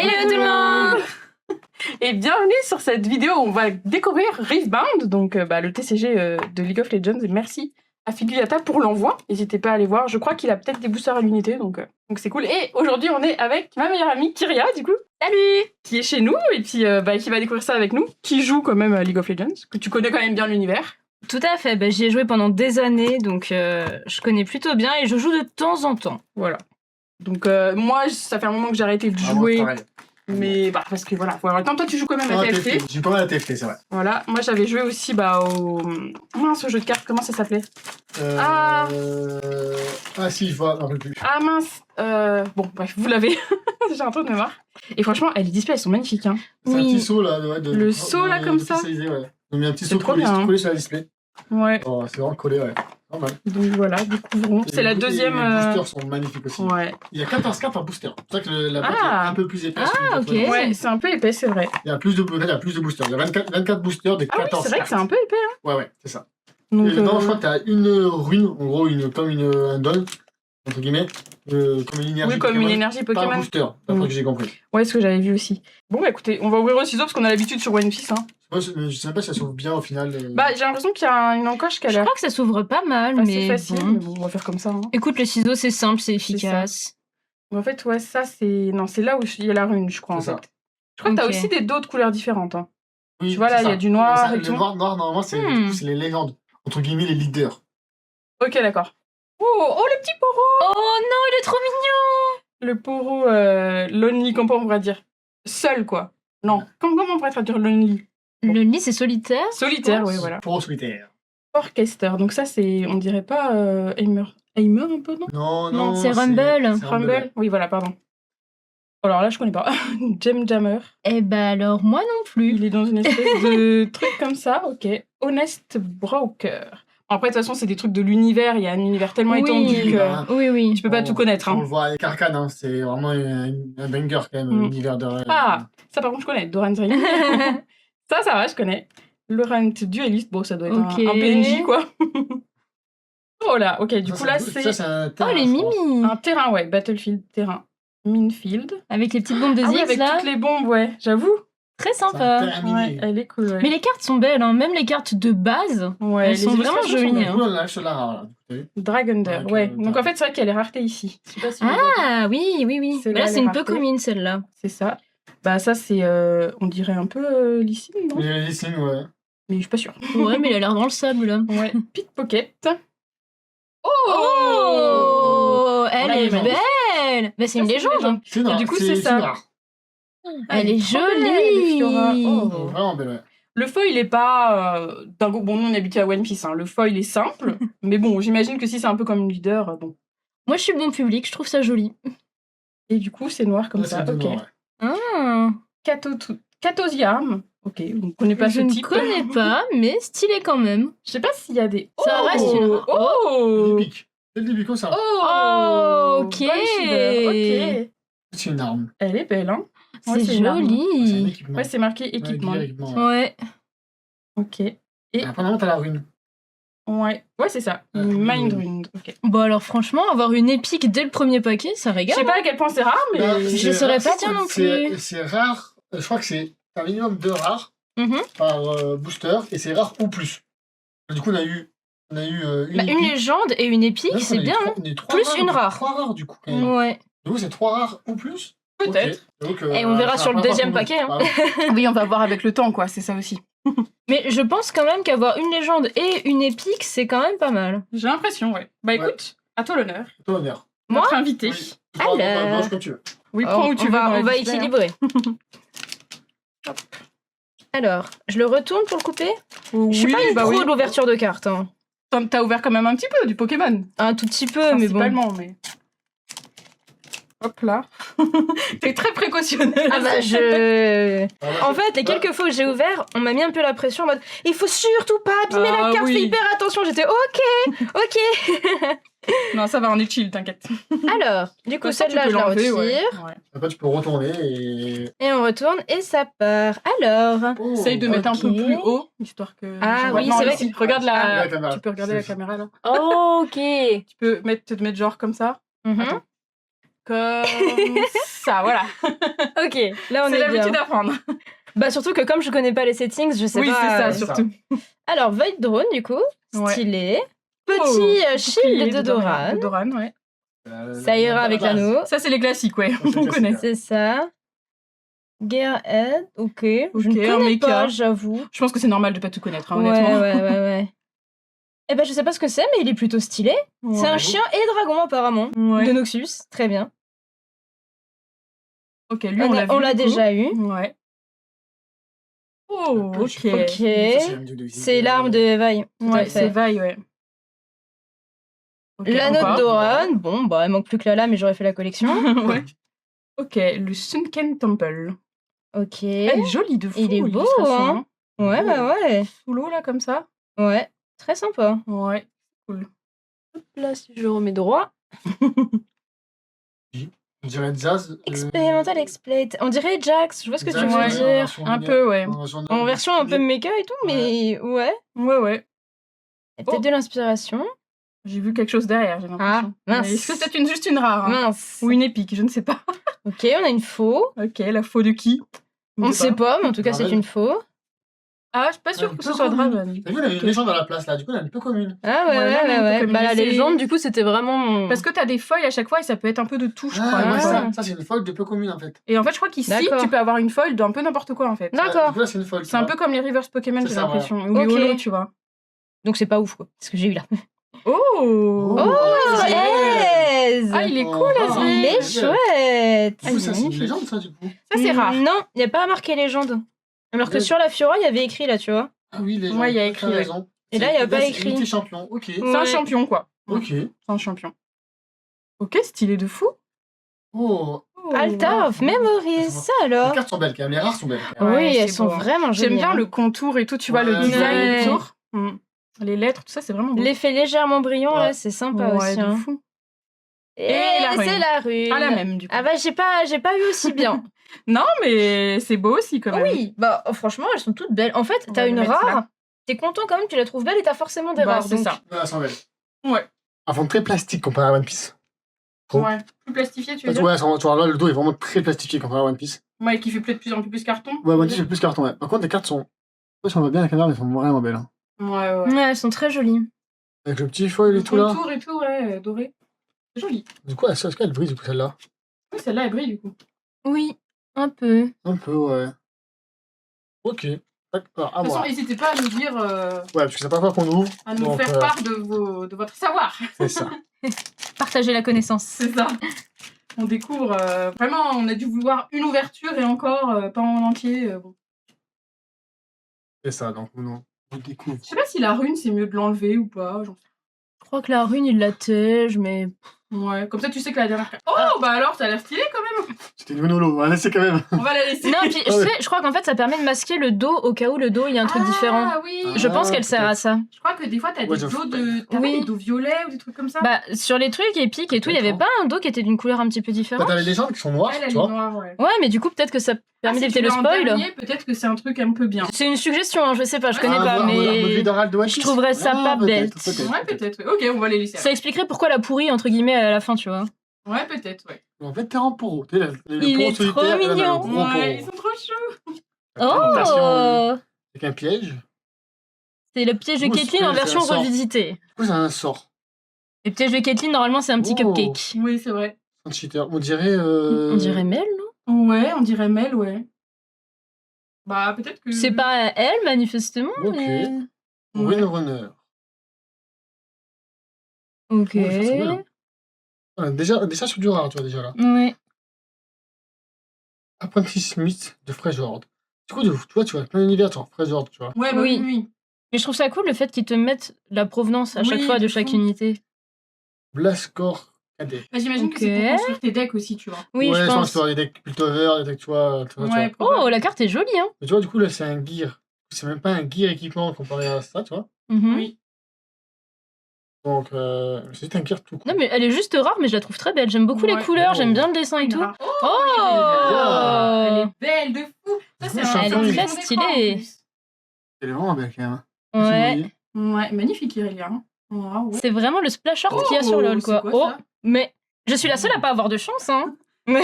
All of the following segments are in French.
Hello tout le monde. Et bienvenue sur cette vidéo où on va découvrir Riftbound, donc le TCG de League of Legends. Et merci à Figuyata pour l'envoi. N'hésitez pas à aller voir. Je crois qu'il a peut-être des boosters à l'unité, donc c'est cool. Et aujourd'hui, on est avec ma meilleure amie Kyria, du coup. Salut. Qui est chez nous et puis qui va découvrir ça avec nous. Qui joue quand même à League of Legends, que tu connais quand même bien l'univers. Tout à fait, j'y ai joué pendant des années, donc je connais plutôt bien et je joue de temps en temps. Voilà. Donc moi, ça fait un moment que j'ai arrêté de jouer. Mais parce que voilà, faut avoir le temps. Toi, tu joues quand même à TFT. Je joue pas mal à TFT, c'est vrai. Voilà, moi j'avais joué aussi au jeu de cartes, comment ça s'appelait Si, je vois, un peu plus. Ah mince, bon bref, vous l'avez. J'ai un trou de mémoire. Et franchement, les displays elles sont magnifiques. Hein. C'est un petit saut là, le saut là comme ça. Ouais. On a mis un petit saut collé sur la display. Ouais. Oh, c'est vraiment collé, ouais. Normal. Donc voilà, découvrons. C'est la deuxième. Les boosters sont magnifiques aussi. Ouais. Il y a 14 cartes par booster. C'est pour ça que la boîte est un peu plus épaisse. Ah, ok. Ouais, c'est un peu épais, c'est vrai. Il y a plus de boosters. Il y a 24 boosters des 14 cartes. C'est vrai que c'est un peu épais. Hein. Ouais, c'est ça. Donc, et dedans, je crois que t'as une rune, en gros, comme un don, entre guillemets, comme une énergie. Oui, comme une énergie Pokémon. Par booster, d'après que j'ai compris. Ouais, ce que j'avais vu aussi. Bon, écoutez, on va ouvrir au ciseau parce qu'on a l'habitude sur One Piece. Hein. Je sais même pas si ça s'ouvre bien au final. J'ai l'impression qu'il y a une encoche qui a Je l'air. crois que ça s'ouvre pas mal, C'est mais facile. bon. Mais bon, on va faire comme ça. Hein. Écoute, les ciseaux, c'est simple, c'est efficace. En fait, ouais, ça, c'est... Non, c'est là où il y a la rune, je crois, en fait. Je crois que t'as aussi d'autres couleurs différentes. Hein. Oui, tu vois, là, il y a du noir et tout. Le noir, normalement, c'est les légendes. Entre guillemets, les leaders. Ok, d'accord. Oh, le petit Poro. Oh non, il est trop mignon. Le Poro lonely, comment on pourrait dire. Seul, quoi. Non, comment on pourrait traduire lonely? Le lit, c'est solitaire. Solitaire, oui, voilà. Poro solitaire. Orchester, donc ça, c'est... On dirait pas Aimer. Aimer, un peu, non? Non, c'est Rumble. Rumble. Oui, voilà, pardon. Alors là, je connais pas. Gem Jammer. Eh alors, moi non plus. Il est dans une espèce de truc comme ça, ok. Honest Broker. Après, de toute façon, c'est des trucs de l'univers. Il y a un univers tellement étendu que oui. tu peux pas tout connaître. Hein. On le voit avec Arcane, hein. C'est vraiment un banger quand même, l'univers de... Ah, ça par contre, je connais. Doran's Ring. ça va, je connais. Laurent Duelist, bon, ça doit être un PNJ, quoi. Oh là, ok, du coup, là, c'est... Ça, un terrain, les mimi. Un terrain, ouais. Battlefield, terrain. Minefield. Avec les petites bombes de Ziggs, avec là. toutes les bombes, ouais. J'avoue. Très sympa. Ouais, elle est cool, ouais. Mais les cartes sont belles, hein. Même les cartes de base, elles sont vraiment jolies. Hein. Dragonder, ouais. Donc en fait, c'est vrai qu'il y a les raretés ici. Je sais pas si oui. Mais là, c'est une peu commune, celle-là. C'est ça. Ça, c'est, on dirait un peu Lysine, non? Lysine, ouais. Mais je suis pas sûre. Ouais, mais elle a l'air dans le sable, là. Ouais. Pickpocket. Oh, elle est belle. C'est une légende. Et du coup, c'est ça. Elle est jolie. Vraiment belle, ouais. Le foil, il est pas... Bon, nous, on est habitué à One Piece. Hein. Le foil est simple. Mais bon, j'imagine que si c'est un peu comme une leader, bon. Moi, je suis bon public. Je trouve ça joli. Et du coup, c'est noir comme ça. Ok. Catosiarm. Ok, on ne connaît pas ce type. Je ne connais pas, mais stylé quand même. Je sais pas s'il y a des... Ça reste une... C'est le bico, ça. Ok. C'est une arme. Elle est belle, hein. C'est joli. Ouais, c'est marqué équipement. Ouais. Ok. Et apparemment, t'as la rune. Ouais, c'est ça. Mind rune. Ok. Bon, alors franchement, avoir une épique dès le premier paquet, ça régale. Je sais pas à quel point c'est rare, mais... je saurais pas dire non plus. C'est rare. Je crois que c'est un minimum de rares par booster, et c'est rare ou plus. Du coup, on a eu une légende et une épique, c'est bien. Plus une rare. 3 rares, du coup. Quand même. Ouais. Du coup, c'est 3 rares ou plus. Peut-être. Et on verra sur le deuxième paquet. Hein. Oui, on va voir avec le temps, quoi. C'est ça aussi. Mais je pense quand même qu'avoir une légende et une épique, c'est quand même pas mal. J'ai l'impression, ouais. Écoute, à toi l'honneur. Moi Notre invité. Oui. Alors... tu veux. Oui, prends où tu veux. On va équilibrer. Alors, je le retourne pour le couper. Je suis pas une pro de l'ouverture de cartes. Hein. T'as ouvert quand même un petit peu du Pokémon. Un tout petit peu, mais bon. Mais... Hop là. T'es très précautionnelle. En fait, les quelques fois où j'ai ouvert, on m'a mis un peu la pression en mode il faut surtout pas abîmer la carte, fais hyper attention. J'étais ok. Non, ça va, on est chill, t'inquiète. Alors, du coup, celle-là, je la retire. Ouais. Après, tu peux retourner et on retourne et ça part. Alors, essaye de mettre un peu plus haut, histoire que... Ah oui, c'est vrai. Regarde tu peux regarder la caméra, là. Ok. Tu peux te mettre genre comme ça. Attends. Comme ça, voilà. Ok, là on C'est est l'habitude bien. d'apprendre. Bah surtout que comme je connais pas les settings, je sais Oui, pas. c'est ça, c'est surtout. Alors, Void Drone, du coup, Ouais. stylé. Oh, Petit shield bouclier de Doran. De Doran, ouais. Ça ira avec la base. l'anneau. Ça, c'est les classiques, ouais. c'est On classique, connaît. C'est ça. Gearhead, ok. Je Ok, ne un connais mecha. pas, j'avoue. Je pense que c'est normal de pas tout connaître, hein, Ouais, honnêtement. ouais. Eh ben, je sais pas ce que c'est, mais il est plutôt stylé. C'est un Ouais. chien et dragon, apparemment. Ouais. De Noxus, très bien. Ok, lui, on l'a vu. On l'a du coup. déjà eu. Ouais. Oh, peu, je sais pas. ok. Ok. C'est l'arme de Vaille. Tout à Ouais, fait. c'est Vaille, ouais. Ok, L'anneau de encore. Doran, bon, bah, il manque plus que la lame et j'aurais fait la collection. Ouais. Ok, le Sunken Temple. Ok. Elle est jolie de fou. Il est beau, l'illustration, hein. Ouais, bah ouais. Sous l'eau, là, comme ça. Ouais, très sympa. Ouais, cool. Hop là, si je remets droit. On dirait Jazz. Expérimental Explate. On dirait Jax, je vois ce que tu Jax, veux ouais, dire. Un peu, ouais. En version un peu mecha et tout, mais ouais. Ouais. Il y a peut-être Oh. de l'inspiration. J'ai vu quelque chose derrière, j'ai l'impression. mince. Mais est-ce que c'est juste une rare hein Mince. Ou une épique, je ne sais pas. Ok, on a une faux. Ok, la faux de qui On ne sait pas, mais en tout cas, c'est Draven. une faux. Ah, je suis pas sûre Un que peu ce soit commune. Draven. T'as vu, on avait une légende dans la place là, du coup, elle est un peu commune. Ah Ouais, là, on est un peu comme Bah, la une essai. légende, du coup, c'était vraiment mon... Parce que t'as des feuilles à chaque fois et ça peut être un peu de tout, je crois. Ah, il me ouais, semble. ça c'est une folle de peu commune en fait. Et en fait, je crois qu'ici, D'accord. tu peux avoir une foil d'un peu n'importe quoi en fait. D'accord. Du coup, là, c'est une folle. C'est un peu comme les reverse Pokémon, C'est j'ai ça, l'impression. Ou les Ok. holos, tu vois. Donc c'est pas ouf, quoi. Ce que j'ai eu là. Oh, Oh, Aise Ah, il est cool, ah, Azri. Il est chouette. Du coup, ça c'est une magnifique. légende ça du coup. Ça, c'est rare. Non, il n'y a pas marqué légende. Alors que Ouais. sur la Fiora, il y avait écrit là, tu vois. Ah oui, légende. Ouais, il y a T'as écrit, ouais. raison. Et là, il y a pas c'est écrit. unité champion, ok. C'est un Ouais. champion, quoi. Ok. C'est un champion. Ok, stylé de fou. Oh, Altar of Memories, ça les alors. cartes sont belles quand même, les rares sont belles. Quand même. Ouais, Oui, elles c'est sont beau, hein. vraiment jolies. J'aime bien hein. le contour et tout, tu vois, le Ouais. design Ouais. autour. Les lettres, tout ça, c'est vraiment beau. L'effet légèrement brillant, Ouais. là, c'est sympa Ouais, aussi. de hein. fou. Et la rune. c'est la rune. Pas la même, du coup. Ah bah, j'ai pas eu aussi bien. Non, mais c'est beau aussi, quand même. Oui, bah franchement, elles sont toutes belles. En fait, On t'as va le une mettre rare, là. t'es content quand même, tu la trouves belle et t'as forcément des Bah, rares. c'est donc- ça. Ouais, elles sont belles. Ouais. Elles font très plastique comparé à One Piece. Trop. Ouais. Plus plastifié, tu veux dire Ouais, tu vois, là, le dos est vraiment très plastifié comparé à One Piece. Ouais, qui fait de plus en plus carton. Ouais, One Piece fait plus carton, ouais. Par contre, les cartes sont. Je sais pas si on voit bien la caméra, mais elles sont vraiment belles. hein. Ouais. Ouais, elles sont très jolies. Avec le petit foil et Le tout là. contour et tout, ouais, doré. C'est joli. Du coup, est-ce qu'elle brille du coup celle-là? Oui, celle-là, elle brille, du coup. Oui, un peu. Un peu, ouais. Ok. D'accord, à De toute façon, moi. n'hésitez pas à nous dire, Ouais, parce que c'est pas fois qu'on ouvre. à nous donc, faire part de votre savoir. C'est ça. Partager la connaissance. C'est ça. On découvre, vraiment, on a dû vouloir une ouverture et encore, pas en entier. Bon. C'est ça, donc on découvre. Je sais pas si la rune, c'est mieux de l'enlever ou pas. J'en sais Je crois que la rune, il la tège, mais... pas. Ouais, comme ça, tu sais que la dernière... Oh, bah alors, ça a l'air stylé, quand même. C'était une monolo, on va laisser quand même. On va la laisser. Non, puis Ah ouais. je crois qu'en fait, ça permet de masquer le dos au cas où le dos, il y a un truc différent. Ah oui. Je pense Ah, qu'elle sert à peut-être. ça. Je crois que des fois, t'as Ouais, des je- dos de... T'as Oui. pas des dos violets ou des trucs comme ça. Bah, sur les trucs épiques et tout, il y avait Peut-être, pas un dos qui était d'une couleur un petit peu Bah, différente. t'as les légendes qui sont noires, elle, elle tu est vois. noire, ouais. Ouais, mais du coup, peut-être que ça permet Si d'éviter tu le l'as en spoil. dernier, peut-être que c'est un truc un peu bien. C'est une suggestion, hein, je sais pas, je Ah, connais pas, mais... de One je Piece. trouverais ça pas bête. Ouais, peut-être. Ouais. Ok, on va les laisser. Ça expliquerait pourquoi la pourrie, entre guillemets, à la fin, tu vois. Ouais, peut-être, ouais. En fait, t'es en poro. Tu sais, le Il poro est trop solitaire, et là, mignon. le gros Ouais, ils poro. sont trop choux. Présentation, Oh avec un piège. C'est le piège de Ouh, Caitlyn c'est en un version sort. revisitée. Du coup, c'est un sort. Le piège de Caitlyn, normalement, c'est un petit Oh. cupcake. Oui, c'est vrai. Un cheater. On dirait. On dirait Mel, non Ouais, on dirait Mel, ouais. Bah, peut-être que... C'est pas elle, manifestement, Ok. mais... Ruin Runner. Ok. Oh, ça, c'est bien. Ah, déjà sur du rare, tu vois, déjà là. Ouais. Apprentice Smith de Frejord. Du coup, tu vois plein d'univers, tu vois, Frejord, tu vois. Ouais, bah, Oui. oui. Mais je trouve ça cool le fait qu'ils te mettent la provenance à chaque Oui, fois de de chaque fou. unité. Blastcore Cadet. Bah, j'imagine que c'est Ok. pour construire tes decks aussi, tu vois. Oui, ouais, je pense. que tu vois des decks Piltover, des decks, tu vois. Tu vois. Ouais, Oh, probable. la carte est jolie, hein. Mais tu vois, du coup, là, c'est un gear. C'est même pas un gear équipement comparé à ça, tu vois. Mhm. Oui. Donc, c'est juste un gear tout court. Non, mais elle est juste rare, mais je la trouve très belle. J'aime beaucoup les Ouais. couleurs, Oh. j'aime bien le dessin et tout. Oh, Oh elle est belle de fou. Ça, Du c'est coup, un elle est fond très d'écran, stylée. en plus. Elle est vraiment belle quand même. Ouais. Ouais, magnifique, Irelia. Wow, ouais. C'est vraiment le splash art qu'il y a sur LoL, c'est quoi. Oh, ça mais Je suis la seule à pas avoir de chance, hein. Il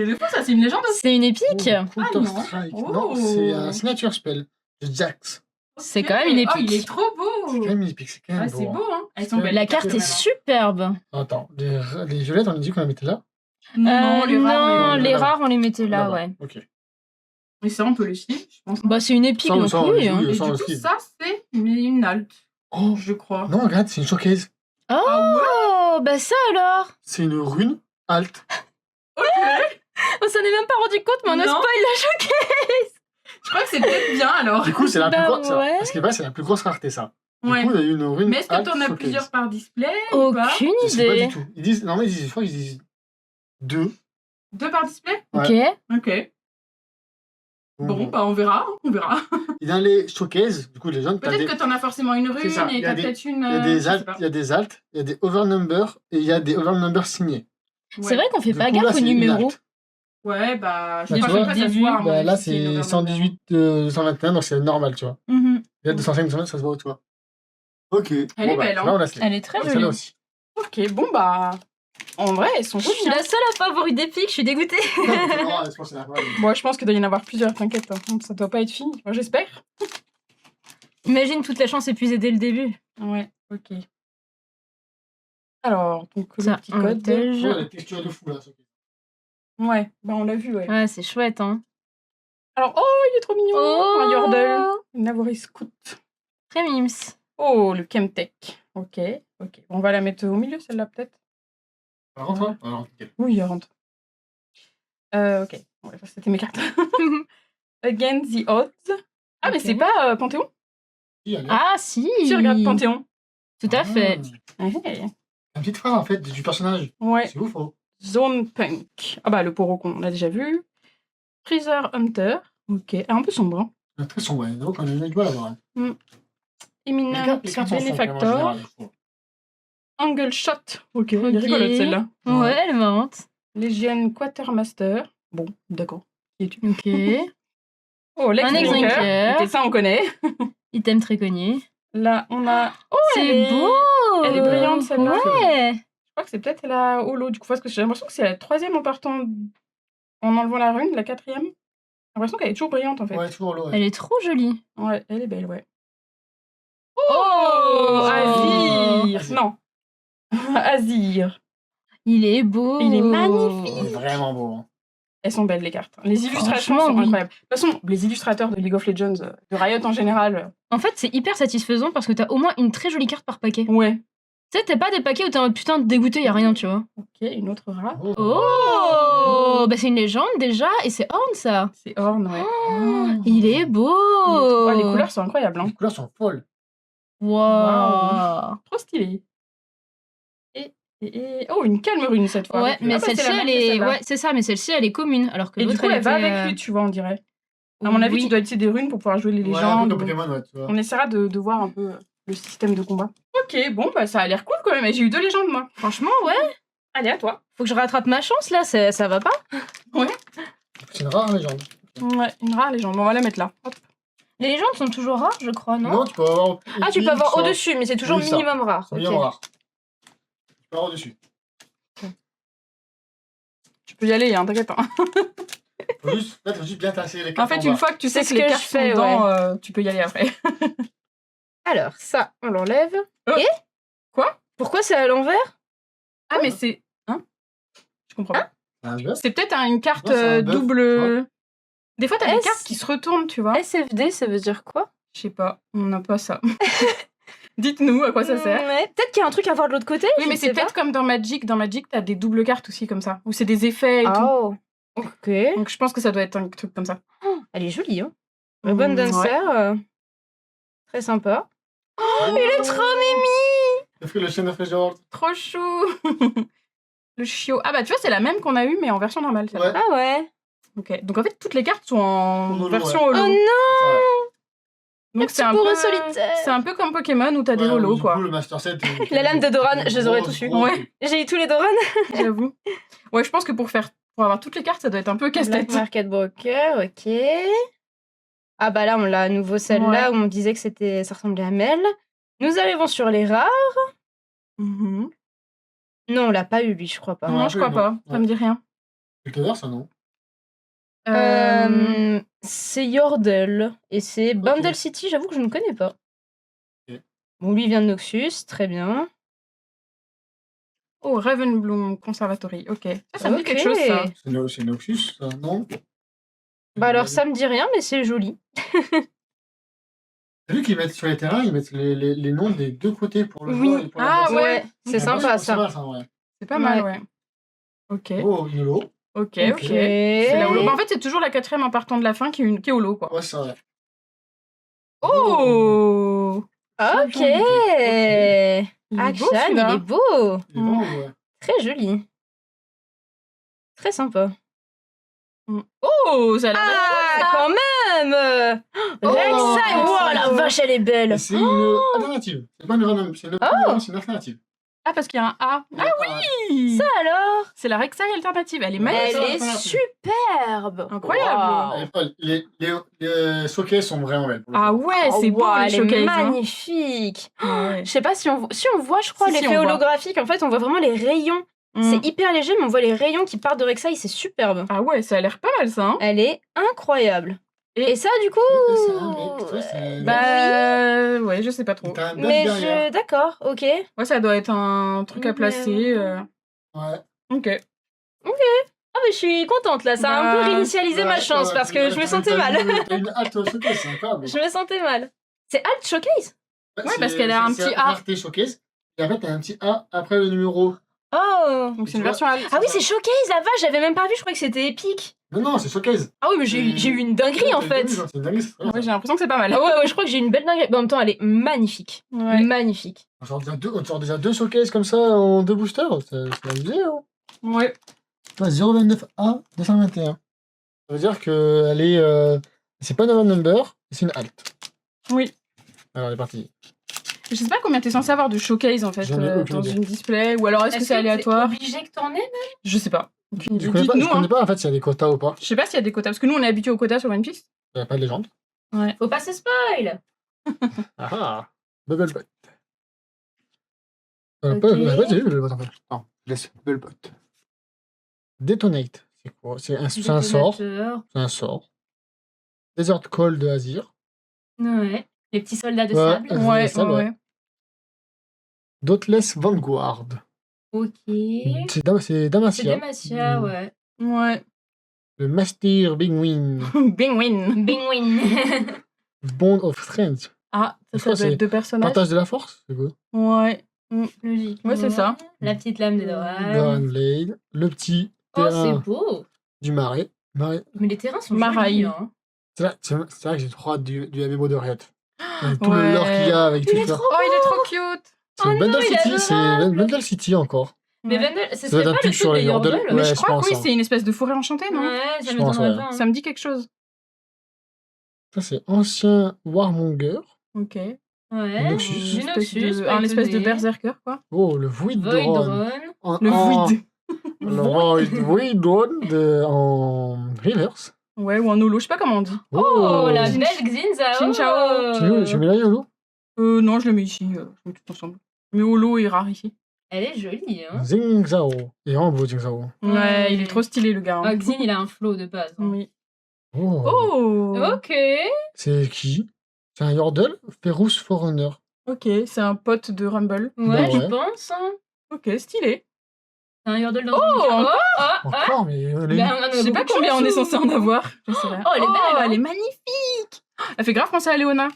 est de fou, ça, c'est une légende aussi. C'est une épique. Counter non. Strike. Oh. Non, c'est un signature spell de Jax. C'est quand même une Oh, il est épique. trop beau. C'est quand même épique, c'est quand même Ah, c'est beau, hein. Elles sont Ouais. belles. La carte est superbe. Attends, les violettes, on a dit qu'on les mettait là. Non, les rares, les rares, on les mettait là, Là-bas. ouais. Ok. Mais ça, on peut les suivre, je pense. Bah, c'est une épique, Ça, donc ça, oui. oui, hein. oui. Et ça, du on coup, suit. ça, c'est une halte, Oh, je crois. non, regarde, c'est une showcase. Oh, bah ça alors. C'est une rune alt. On s'en est même pas rendu compte, mais on a Non. spoil la choquée. Je crois que c'est peut-être bien, alors. Du coup, c'est la plus Bah grosse. ouais. Parce que c'est la plus grosse rareté, ça. Ouais. Du coup, il y a eu une rune Mais est-ce que alt t'en as showcase. plusieurs par display ou pas? Aucune Je sais pas idée. du tout. Ils disent, non, mais je crois qu'ils disent 2. 2 par display? Ok. Ok. Bon, bah on verra, on verra. Et dans les showcases, du coup, les gens, t'as Peut-être des... que t'en as forcément une C'est rune ça, et il y a t'as des- peut-être une... il y a des je sais alt, pas. il y a des alt, il y a des overnumber et il y a des overnumber signés. C'est Ouais. vrai qu'on fait Du pas coup, là, gaffe aux c'est une numéros. alt. Ouais, bah, je Bah, sais tu pas, vois, ça se voit, à mon Bah, avis, là, si c'est une c'est overlap. 118, 221, donc c'est normal, tu vois. Mhm. Il y a 205, 209, ça se voit, tu vois. Ok. Elle est belle, hein. Là, on a fait. Elle est très Celle-là jolie. aussi. Ok, bon, bah... En vrai, elles sont Je suis jolies, hein. la seule à pas avoir eu d'épique, je suis dégoûtée. Non, je pense que c'est la vraie. Bon, je pense qu'il doit y en avoir plusieurs, t'inquiète. Hein. Ça doit pas être fini, moi, j'espère. Imagine toute la chance épuisée dès le début. Ouais, ok. Alors, donc Ça, le petit un code. otage. Ouais, la texture de fou, là. Ouais, bah on l'a vu, ouais. Ouais, c'est chouette, hein. Alors, oh, il est trop mignon. Un Yordle. Une Navori Scout. Très mims. Oh, le Chemtech. Ok, ok. On va la mettre au milieu, celle-là, peut-être. Ça rentre, hein? Alors, nickel. Oui, elle rentre. Ok. Ouais, ça, c'était mes cartes. Again the odds. Ah, mais Ok. c'est pas Panthéon? Si, allez. Ah, si. Si, regarde Panthéon. Tout à fait. Ouais. Un petit phrase, en fait, du personnage. Ouais. C'est ouf, hein? Zone Punk. Ah bah, le poro qu'on a déjà vu. Freezer Hunter. Ok. Ah, un peu sombre. Hein. C'est très sombre, ouais. Donc, on a eu du mal à voir. Eminent Les cartes sont sombres, vraiment, en Benefactor. général, je trouve. Angle Shot. Ok, elle est Ok. rigolote celle-là. Ouais, elle est marrante. Legion Quatermaster. Bon, d'accord. Qui es-tu? Ok. Oh, Lex Un Breaker. Exdrinker. Ok, ça, on connaît. Item très connu. Là, on a... Oh, elle C'est est- beau. elle est brillante, celle-là. Ouais. Je crois que c'est peut-être la holo, du coup, parce que j'ai l'impression que c'est la 3e en partant... En enlevant la rune, la 4e. J'ai l'impression qu'elle est toujours brillante, en fait. Ouais, toujours l'eau. Ouais. Elle est trop jolie. Ouais, elle est belle, ouais. Oh, Azir. Azir. Non. Azir. Il est beau. Il est magnifique. C'est vraiment beau. Hein. Elles sont belles, les cartes. Les illustrations Franchement, sont oui. incroyables. De toute façon, les illustrateurs de League of Legends, de Riot en général... En fait, c'est hyper satisfaisant parce que t'as au moins une très jolie carte par paquet. Ouais. Tu sais, t'as pas des paquets où t'es en mode putain dégoûté, y a rien, tu vois. Ok, une autre rare. Oh, bah c'est une légende déjà, et c'est Horn ça. C'est Horn, ouais. Oh, il est beau. Ouais, les couleurs sont incroyables. Hein. Les couleurs sont folles. Wow. Trop stylé. Oh, une calme rune cette fois. Ouais, mais Ah bah, c'est celle-ci, la même elle que est. celle-là. Ouais, c'est ça, mais celle-ci, elle est commune. Alors que Et du l'autre, coup, elle va était, avec lui, tu vois, on dirait. À mon avis, oui. tu dois utiliser des runes pour pouvoir jouer les Ouais, un peu légendes. comme Pokémon, ouais, tu vois. On essaiera de voir un peu le système de combat. Ok, bon, bah ça a l'air cool quand même. J'ai eu 2 légendes, moi. Franchement, ouais. Allez, à toi. Faut que je rattrape ma chance là, ça va pas. C'est une rare légende. Ouais, une rare légende. Bon, on va la mettre là. Hop. Les légendes sont toujours rares, je crois, non, Non, tu peux avoir. Ah, tu peux avoir ça. au-dessus, mais c'est toujours Oui, ça. minimum rare. C'est Ok. bien rare. Tu peux avoir au-dessus. Tu peux y aller, hein, t'inquiète. Hein. Faut juste bien tasser les En cartes. fait, bas. une fois que tu sais C'est que ce les que cartes je sont fais, dedans, tu peux y aller après. Alors, ça, on l'enlève. Et Quoi? Pourquoi c'est à l'envers? Ah, mais c'est... Hein? Je comprends pas. Un bœuf. C'est peut-être une carte Non, c'est un bœuf, double... Des fois, t'as des S. cartes qui se retournent, tu vois. SFD, ça veut dire quoi? Je sais pas, on n'a pas ça. Dites-nous à quoi ça sert. Ouais, peut-être qu'il y a un truc à voir de l'autre côté. Oui, je mais sais c'est peut-être comme dans Magic. Dans Magic, t'as des doubles cartes aussi comme ça. Où c'est des effets et pas. tout. Oh, ok. Donc je pense que ça doit être un truc comme ça. Elle est jolie, hein. Le bon dancer, Ouais. très sympa. Oh, Il est trop mimi. Est-ce que le chien de Frejord? Trop chou. Le chiot. Ah bah tu vois, c'est la même qu'on a eu, mais en version normale. celle-là. Ouais. Ah ouais. Ok. Donc en fait, toutes les cartes sont en Holo, version ouais. holo. Oh non. Donc c'est un peu solitaire. C'est un peu comme Pokémon où t'as des Ouais, holos, du quoi. coup, le Master Set. La lame de Doran, je les aurais tous eu. Ouais. J'ai eu tous les Doran. J'avoue. Ouais, je pense que pour avoir toutes les cartes, ça doit être un peu casse-tête. Black Market Broker, ok. Ah bah là, on l'a à nouveau celle-là où on disait que ça ressemblait à Mel. Nous arrivons sur les rares. Mhm. Non, on l'a pas eu, lui, je crois pas. Non, Non, je crois non. pas. Ça Ouais. me dit rien. Piltover, ça non. C'est Yordle. Et c'est Bundle City, j'avoue que je ne connais pas. Ok. Bon, lui vient de Noxus, très bien. Oh, Ravenbloom Conservatory. Ok. Ça me dit Ok. quelque chose, ça. C'est Noxus, ça, non? Bah alors, ça me dit rien, mais c'est joli. T'as vu qu'ils mettent sur les terrains, ils mettent les noms des deux côtés pour le Oui. joueur et pour Ah, l'adversaire. ouais. C'est sympa, ça. ouais. C'est pas mal, ouais. Ok. Oh, une lot. Ok, Ok. ok. C'est la holo. Bah, en fait, c'est toujours la 4e en partant de la fin qui est holo, quoi. Ouais, c'est vrai. Oh Ok. Il est Akshan, beau, celui-là. il est beau. Il est vraiment, ouais. Très joli. Très sympa. Oh, ça a l'air Ah, quand même Rek'Sai, Oh, wow, la vache, elle est belle. Et c'est une alternative. C'est pas une random, c'est une alternative. Ah, parce qu'il y a un A. Ah oui. Ça alors C'est la Rek'Sai alternative. Elle est Elle magnifique. est superbe. Incroyable. Wow. Les showcases sont vraiment belles. pour le Ah coup. ouais, Oh, c'est beau, wow, les elle est showcases. hein. magnifique. Ouais. Je sais pas si on voit, je crois, Si, si, l'effet on voit. holographique. En fait, on voit vraiment les rayons. Mm. C'est hyper léger, mais on voit les rayons qui partent de Rek'Sai. C'est superbe. Ah ouais, ça a l'air pas mal, ça. Hein. Elle est incroyable. Et ça, du coup... Mais ça, mais toi, c'est- Bah, ouais, je sais pas trop. T'as un bug Mais derrière. D'accord, ok. Ouais, ça doit être un truc à Mais placer. Ouais. Ok. Ah, mais je suis contente, là. Ça a un peu Bah, réinitialisé ma Ouais, chance, ouais, parce que ouais, je me sentais mal. T'as une hâte au showcase, c'est incroyable. Je me sentais mal. C'est Alt Showcase? Ouais, parce qu'elle a un petit A. rareté showcase. Et après, t'as un petit A après le numéro. Oh. Donc c'est Tu une vois. version alt. Ah oui, c'est Showcase, la vache, j'avais même pas vu, je croyais que c'était épique. Non, c'est showcase. Ah oui, mais j'ai eu une dinguerie, en fait. C'est une dinguerie, c'est très bien. Ouais, j'ai l'impression que c'est pas mal. Ah ouais, je crois que j'ai eu une belle dinguerie. Mais en même temps, elle est magnifique. Ouais. Magnifique. On sort déjà deux showcases comme ça en deux boosters. C'est abusé, hein. Ouais. 029A 221. Ça veut dire qu'elle est. C'est pas une random number, c'est une alt. Oui. Alors, elle est partie. Je sais pas combien t'es censé avoir de showcase en fait J'en ai aucune dans idée. une display ou alors est-ce que c'est aléatoire. obligé que t'en aies? Je sais pas. Aucune idée. Je connais Dites-nous, hein. pas en fait s'il y a des quotas ou pas. Je sais pas s'il y a des quotas parce que nous on est habitués aux quotas sur One Piece. Il n'y a pas de légende. Ouais. Faut pas se spoil. Ah Bubblebot. Ok. Pas j'ai vu Bubblebot en fait. Non, laisse Bubblebot. Detonate. C'est quoi? C'est un sort. Détonateur. C'est un sort. Desert Call de Azir. Ouais. Les petits soldats de Ouais. sable. Ah, Ouais, c'est ça, ouais. ouais. Dauntless Vanguard. Ok. C'est C'est Damacia. Demacia, ouais. Ouais. Le Master Bingwin. Bing win. Bingwin. Bond of Strength. Ah, Je ça crois doit que être deux personnages. Partage de la force, c'est quoi? Ouais. Logique. Ouais, c'est ça. La petite lame de Doran. Doran Blade. Le petit Oh, c'est terrain beau. du marais. Mais les terrains sont Maraï. jolis, hein. C'est vrai que j'ai trop hâte du MMO de Riot. Tout Ouais. le lore qu'il y a avec tout Il est ça. trop Oh, il est trop cute. C'est Oh non, Bundle il est City, c'est adorable. Bundle City encore. Mais Ouais. Vendel, ce Ça doit serait être un pas truc le sur truc de les Yordle. Yordle? Ouais, Mais je je crois pense, que oui, hein. c'est une espèce de forêt enchantée, non Ouais, ça Je m'étonnerait pense, ouais. pas. hein. Ça me dit quelque chose. Ça, c'est ancien Warmonger. Ok. Ouais. Noxus. Du Une espèce Noxus, de- pas un espèce de étonné. berserker, quoi. Oh, le Void Void Drone. Drone. Le vide. Le Void Drone en reverse. Ouais, ou en holo, je sais pas comment on dit. Oh, la Xin- belle Xinzao. Xin-chao. Tu veux, j'ai mis là, Yolo? Non, je le mets ici. Je mets tout ensemble. Mais holo est rare ici. Elle est jolie, hein. Zingzao. Il est vraiment beau, Zingzao. Ouais, il est trop stylé, le gars. hein. Ah, Xin, il a un flow de base. hein. Oui. Oh. Oh Ok. C'est qui? C'est un Yordle? Ferrous Forerunner. Ok, c'est un pote de Rumble. Ouais, Bah je ouais. pense. Hein. Ok, stylé. C'est un Yordle dans Oh, une carte. encore Encore, mais elle est- Ben, on en a Je sais pas beaucoup de combien on est chance, censé ou- en avoir. Je sais pas. Oh, elle est belle, hein. elle est magnifique. Elle fait grave penser à Léona.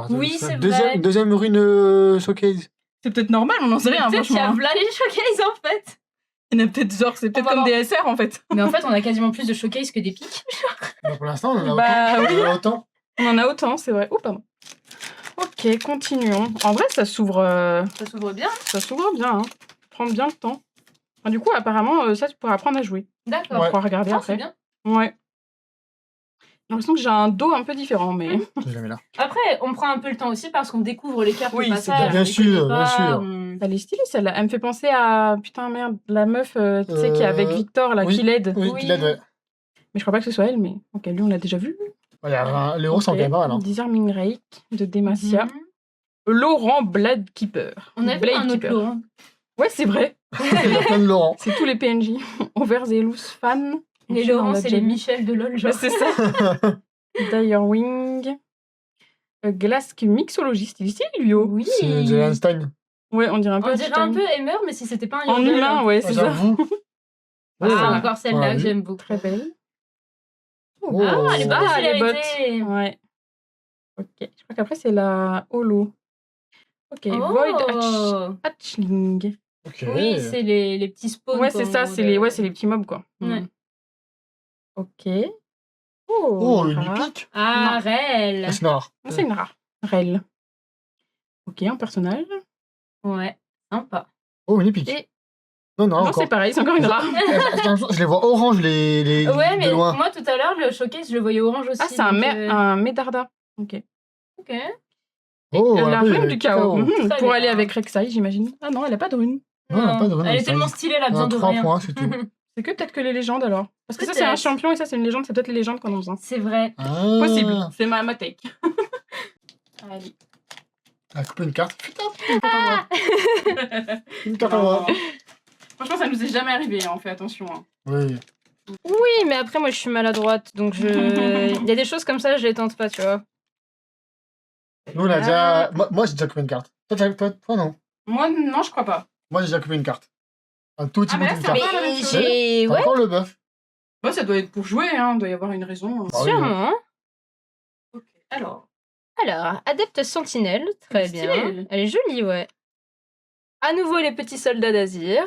Oui, c'est deuxième, vrai. Deuxième rune showcase. C'est peut-être normal, on n'en sait rien, Peut-être qu'il y a franchement. plein les showcases, en fait. Il y en a peut-être genre, c'est peut-être va comme voir. DSR en fait. Mais en fait, on a quasiment plus de showcases que des pics. Bon, pour l'instant, on en a Bah autant. oui. On en a autant. On en a autant, c'est vrai. Oh, pardon. Ok, continuons. En vrai, ça s'ouvre Ça s'ouvre bien. bien. Hein. Prends bien le temps. Enfin, du coup, apparemment, ça, tu pourras apprendre à jouer. D'accord. On pourra regarder Ah, c'est après. bien. Ouais. J'ai l'impression que j'ai un dos un peu différent, mais... Je l'ai mis là. Après, on prend un peu le temps aussi parce qu'on découvre les cartes Oui, au c'est passage. bien on les sûr, connaît bien pas, sûr. on- Elle est stylée, celle-là. Elle me fait penser à... Putain, merde, la meuf, tu sais, qui est avec Victor, là, oui. qui l'aide. Oui, Oui. il l'aide, ouais. Mais je crois pas que ce soit elle, mais... Ok, lui, on l'a déjà vu. Ouais, les héros sont quand même pas mal. Hein. Disarming Rake de Demacia. Mhm. Laurent Bladekeeper. On a vu Blade un autre Keeper. Laurent. Ouais, c'est vrai. Il y a plein de Laurent. C'est tous les PNJ. Overzealous fan. Les Laurent, c'est les Michel de LOL, genre. C'est ça. Direwing. Glask mixologiste. Il est stylé, lui, oh. Oui. C'est de Einstein. Ouais, on dirait un peu On dirait un Einstein. peu Emmer, mais si c'était pas un En Yordle. humain, ouais, c'est ça. J'avoue. Ah, Ouais. encore celle-là Ouais, que oui. j'aime beaucoup. Très belle. Oh. Ah, les bottes de Ah, les célérité. Ouais. Ok. Je crois qu'après, c'est la holo. Ok. Void Hatchling. Ok. Oui, c'est les petits spawns. Ouais, c'est ça. C'est les petits mobs, quoi. Ouais. Ok. Oh, une rare. épique. Ah, Non. Rel. Ah, c'est noir. Ah, c'est une rare. Rel. Ok, un personnage. Ouais, sympa. Oh, une épique. Et- Non, non, Non, encore. c'est pareil, c'est encore une rare. Je les vois orange, les Ouais, mais de loin. moi tout à l'heure, le showcase, je le voyais orange aussi. Ah, c'est un, donc, un Medarda. Ok. Ok. Oh, La un peu rune du chaos. Très Pour bien. aller avec Rek'Sai, j'imagine. Ah non, elle a pas de rune. Non, elle a pas de rune, Elle elle est tellement a stylée, elle a besoin de 3 rien. points, c'est tout. C'est que peut-être que les légendes alors. Parce que ça, c'est un Peut-être. champion et ça, c'est une légende. C'est peut-être les légendes qu'on a besoin. C'est vrai. Ah. Possible. C'est ma take. Allez. Elle a coupé une carte. Putain, une carte à moi. Franchement, ça nous est jamais arrivé, hein, on fait attention. Hein. Oui. Oui, mais après, moi, je suis maladroite, donc je... Il y a des choses comme ça, je les tente pas, tu vois. Nous, on a déjà. Moi, j'ai déjà coupé une carte. Toi, non. Moi, non, je crois pas. Moi, j'ai déjà coupé une carte. Un tout petit Ah, bout mais là, d'une c'est carte. pas la même Mais chose. j'ai... T'as Ouais, encore le bœuf. Bon, ça doit être pour jouer, hein. Il doit y avoir une raison. Ah oui, sûrement. Ok. Alors. Alors, Adepte Sentinelle, très Elle est bien. stylée. Elle est jolie, ouais. À nouveau, les petits soldats d'Azir.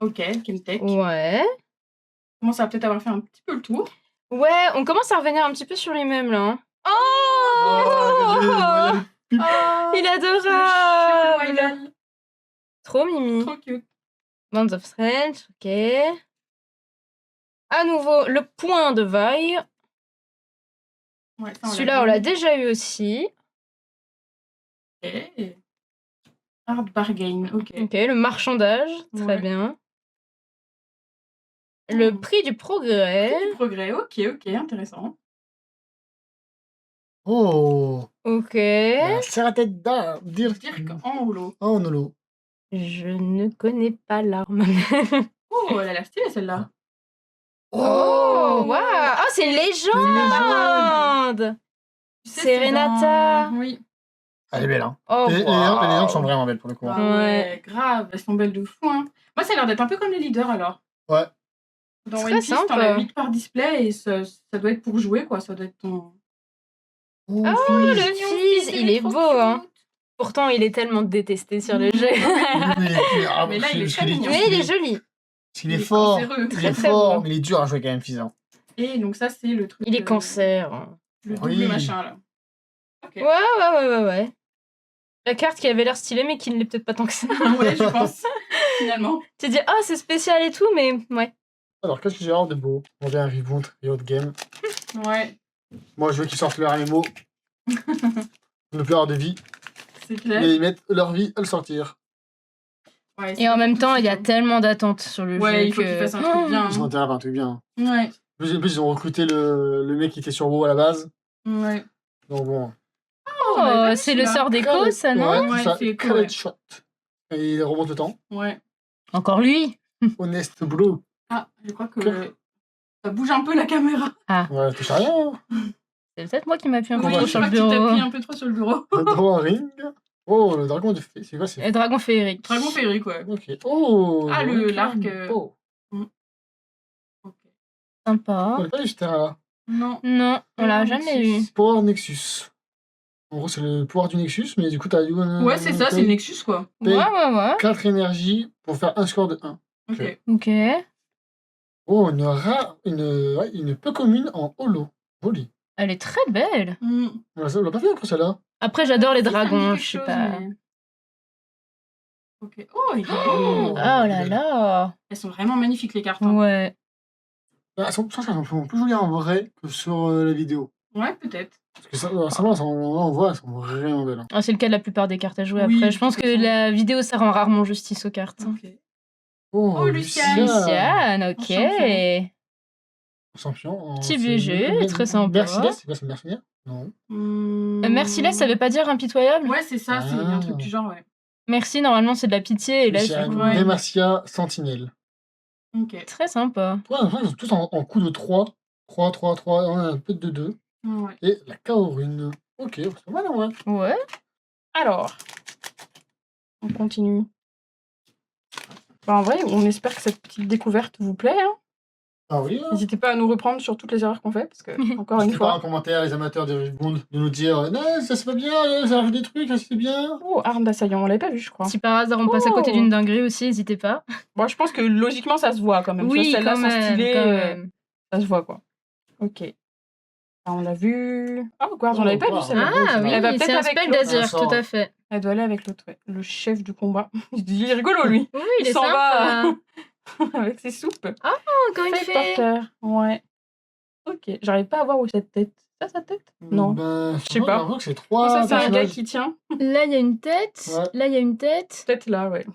Ok, Chemtech. Ouais. Comment ça va peut-être avoir fait un petit peu le tour. Ouais, on commence à revenir un petit peu sur les mêmes, là. hein. Oh, Il est adorable. Trop mimi. Trop cute. Bands of Strange, ok. À nouveau, le point de vaille. Ouais, ça, Celui-là, on l'a vu. déjà eu aussi. Ok. Hard bargain, ok. Ok, le marchandage, très Ouais. bien. Le Hmm. prix du progrès. Du progrès, ok, intéressant. Oh. Ok. C'est la tête d'arbre. Dire Dirk en holo. Oh, Nolo. Je ne connais pas l'arme. Oh, elle a l'air stylée celle-là. Oh, waouh. Oh, c'est une Une légende. légende. Tu sais, C'est Renata. Oui. Elle est belle, hein. Oh, Les waouh. légendes sont vraiment belles pour le coup. Ah hein. ouais, grave, elles sont belles de fou. Hein. Moi, ça a l'air d'être un peu comme les leaders alors. Ouais. Dans Très One Piece, t'en simple. as 8 par display et ça doit être pour jouer, quoi. Ça doit être ton. Oh, le fils. fils, il est beau, hein. Pourtant, il est tellement détesté sur le jeu. Mais là, il est très mignon. Mais il est joli. Il est fort. cancéreux. Il Très, est très fort, beau. mais il est dur à jouer quand même, fils. hein. Et donc, ça, c'est le truc. Il est cancer. Le double Oui. machin, là. Ok. Ouais. La carte qui avait l'air stylée, mais qui ne l'est peut-être pas tant que ça. Ouais, je pense. Finalement. Tu te dis, ah, c'est spécial et tout, mais ouais. Alors, qu'est-ce que j'ai hors de beau? On vient un reboot et autre game. Ouais, Moi, je veux qu'ils sortent leur MMO. Ne plus avoir de vie. c'est clair. Mais ils mettent leur vie à le sortir. Ouais, Et en même temps, il y a tout tellement d'attentes sur le jeu. Ouais, il faut que- qu'ils fassent un truc bien. Ils ont intérêt à faire un truc bien. Ouais, En plus, ils ont recruté le mec qui était sur WoW à la base. ouais. Donc bon. on avait pas Oh, vu c'est le celui-là. sort d'écho, ça, non Ouais, Ouais, ça, c'est écho, Credit ouais. Shot. Et il remonte le temps. Ouais. Encore lui. Honest boulot. Ah, je crois que ça bouge un peu la caméra. Ouais, touche à rien. C'est peut-être moi qui m'appuie un peu Oui, trop je sur crois le que tu bureau. t'appuies un peu trop sur le bureau. Dragon ring. Oh, le dragon de fée. C'est quoi c'est Et dragon féerique. Dragon féerique, ouais. Ok. Oh. Ah, le l'arc, Oh. Ok. Sympa. On n'a pas eu ce terrain-là. Non. Non, on l'a Nexus. jamais eu. Power Nexus. En gros, c'est le pouvoir du Nexus, mais du coup, t'as eu Ouais, c'est ça, c'est le Nexus, quoi. Paye Ouais. 4 énergies pour faire un score de 1. Ok. Ok. Oh, une peu commune en holo. Joli. Elle est très belle. Mm. On l'a pas fait encore celle-là. Après, j'adore les Si, ça me dit dragons, quelque je sais chose, pas. mais- Ok. Oh, il est beau. Oh là là. Elles sont vraiment magnifiques, les cartes. Hein. Ouais. Ah, elles sont plus jolies en vrai que sur la vidéo. Ouais, peut-être. Parce que ça, on voit, elles sont vraiment belles. hein. Ah, c'est le cas de la plupart des cartes à jouer Oui, après. de Je pense toute que façon. la vidéo, ça rend rarement justice aux cartes. Ok. Oh, Luciane. Luciane, ok. champion. Champion. Petit BG, très sympa. Merciless, c'est quoi, c'est mercenaire? Non. Mm. Merciless, ça veut pas dire impitoyable? Ouais, c'est ça, c'est un Ah. truc du genre, ouais. Merci, normalement, c'est de la pitié. Et là, C'est un ouais. Demacia Sentinelle. Ok. très sympa. Ouais, ils sont tous en coup de 3. 3, 3, 3, un peu de 2. Ouais. Et la Kaorune. Ok, c'est pas mal, ouais. Ouais. Alors, on continue. Bah, en vrai, on espère que cette petite découverte vous plaît. Hein. Ah oui, hein. N'hésitez pas à nous reprendre sur toutes les erreurs qu'on fait, parce que, encore une N'hésitez pas fois... en commentaire, les amateurs de Rift Bond, de nous dire non, ça c'est pas bien, ça rajoute des trucs, ça c'est bien. Oh, arme d'assaillant, on l'avait pas vu, je crois. Si par hasard on passe à côté d'une dinguerie aussi, n'hésitez pas. Bon, je pense que logiquement, ça se voit quand même. Tu Oui, vois, celles-là quand sont même, stylées, quand même. ça se voit, quoi. Ok. Ah, on l'a vu... Oh, Guard, on Oh, l'avait pas vu, Guard. celle-là. Ah oui, Elle va peut-être c'est un avec spell l'autre. d'Azir, Ça sort. tout à fait. Elle doit aller avec l'autre, ouais. Le chef du combat. Il est rigolo, lui. Oui, il Il est s'en sympa. va avec ses soupes. Encore une Fée fée. porteur. Ouais. Ok. J'arrive pas à voir où cette tête. Ça, sa tête Non. Ben, Je sais pas. J'ai l'impression que c'est Oh, 3 ça, c'est un gars personnages. qui tient. Là, il y a une tête. Ouais. Là, il y a une tête. Peut-être là, ouais.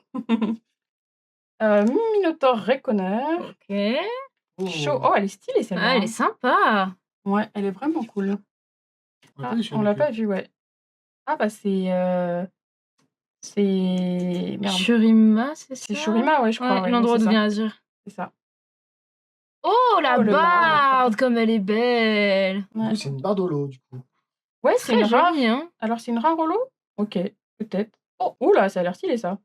Minotaur Reconer. Ok. Chaud. Oh, elle est stylée, celle-là. Ah, elle est sympa. Ouais, elle est vraiment cool. Ah, vu sur on l'a YouTube. pas vu, ouais. Ah, bah, c'est... C'est... Merde. Shurima, c'est ça? C'est Shurima, ouais, je crois. Ouais, ouais, l'endroit c'est d'où ça. vient Azir. C'est ça. Oh, la Oh, le barde, comme elle est belle. En Ouais, plus, c'est une bardolo, du coup. ouais c'est Très une rare. jolie, hein. Alors, c'est une rare holo Ok, peut-être. Oh, oula, ça a l'air stylé, ça.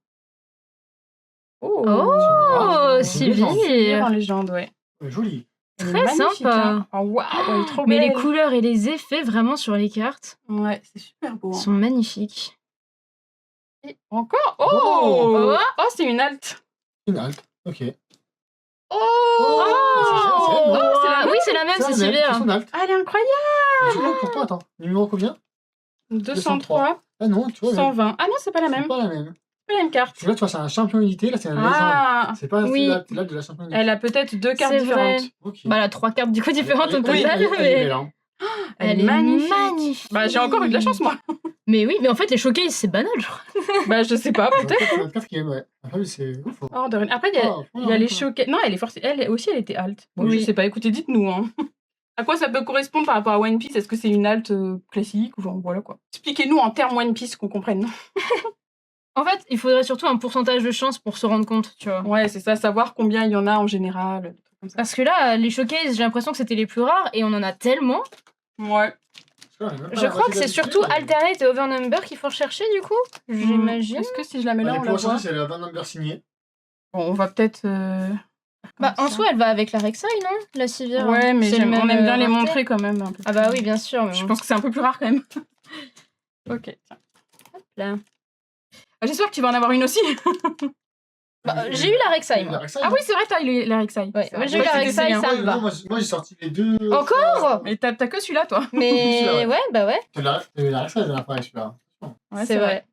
Oh, Oh, C'est une légende. Sylvie en Sylvie. légende, ouais. Joli. Elle est Très magnifique, sympa. hein. Oh, waouh, elle est trop Mais belle. les couleurs et les effets vraiment sur les cartes Ouais, c'est super beau. Hein. sont magnifiques. Et encore Oh Oh. Oh, c'est une halte. Une halte. Ok. Oh, c'est elle, non c'est la même. Oui, c'est la même, c'est Sylvie. C'est son halte. Ah, elle est incroyable. Tu vois, pourquoi, attends. Numéro combien 203, Ah non, tu vois. 120. Ah non, c'est pas la C'est même. pas la même. C'est pas la même carte. Parce que là, tu vois, c'est un champion unité, là, c'est un légende. Ah, C'est pas Oui. l'halte de la champion unité. elle a peut-être deux cartes C'est vrai. différentes. Ok. Bah, elle a 3 cartes du coup différentes au Oui, total. elle est mais... belle, hein. Elle est magnifique. Bah, j'ai encore eu de la chance, moi. Mais oui, mais en fait, les showcases, c'est banal, je crois. Bah, je sais pas, peut-être. C'est la quatrième, ouais. Ah oui, c'est ouf. Oh, de rien. Après, il y a les showcases. Non, elle est forcée. Elle aussi, elle était halte. Bon, Oui. je sais pas. Écoutez, dites-nous. Hein. À quoi ça peut correspondre par rapport à One Piece? Est-ce que c'est une halte classique ou genre, voilà quoi. Expliquez-nous en termes One Piece qu'on comprenne. En fait, il faudrait surtout un pourcentage de chance pour se rendre compte, tu vois. Ouais, c'est ça, savoir combien il y en a en général. Des trucs comme ça. Parce que là, les showcases, j'ai l'impression que c'était les plus rares et on en a tellement. Ouais. Je crois que c'est surtout Alternate et Overnumber qu'il faut rechercher du coup. J'imagine. Est-ce que si je la mets là, Les on plus la voit? recherchés, c'est la 20 number signée. Bon, on va peut-être. Bah, en soi, elle va avec la Rek'Sai, non? La Sivir. Ouais, mais C'est le on même, aime bien les rareté. montrer quand même. Un peu Ah bah oui, bien sûr. Mais Je bon. pense que c'est un peu plus rare quand même. Ok, tiens. Là. Ah, j'espère que tu vas en avoir une aussi. Bah, j'ai eu la Rek'Sai, moi. Ah oui, c'est vrai, t'as eu la Rek'Sai. Ouais, C'est moi, vrai. j'ai eu la Ouais, Rek'Sai, c'était ça bien. me va. Moi, j'ai sorti les deux. Encore Mais t'as que celui-là, toi. Mais C'est vrai. ouais, bah ouais, La Rek'Sai, elle a pas celui-là. Ouais, c'est vrai.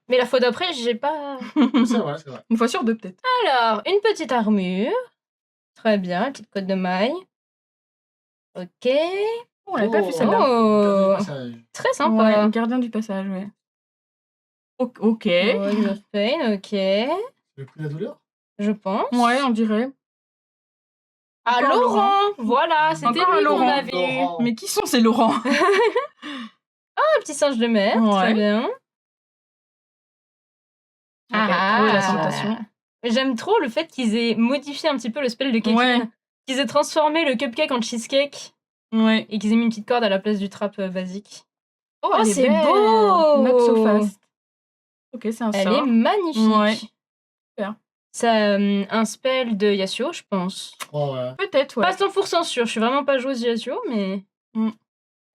Mais la fois d'après, j'ai pas. C'est vrai, c'est vrai. Une fois sur deux, peut-être. Alors, une petite armure. Très bien, une petite cotte de maille. Ok. On l'avait pas vu celle-là. Oh, Passage. très sympa. Ouais, gardien du passage, ouais. Ok. Void of Pain, ok. Le coup de la douleur Je pense. Ouais, on dirait. Ah, Encore Laurent. Voilà, c'était Encore un lui qu'on Laurent. avait eu. Laurent. Mais qui sont ces Laurent? Un petit singe de mer, très Ouais. bien. Trouver la tentation. J'aime trop le fait qu'ils aient modifié un petit peu le spell de Kekin. Ouais. Qu'ils aient transformé le cupcake en cheesecake Ouais. et qu'ils aient mis une petite corde à la place du trap basique. Oh, elle est c'est belle. beau! Not so fast. Ok, c'est un Elle sort. est magnifique. Ouais. Super. C'est un spell de Yasuo, je pense. Oh, ouais. Peut-être, ouais. Pas 100% sûr, je suis vraiment pas joueuse Yasuo, mais... Mm.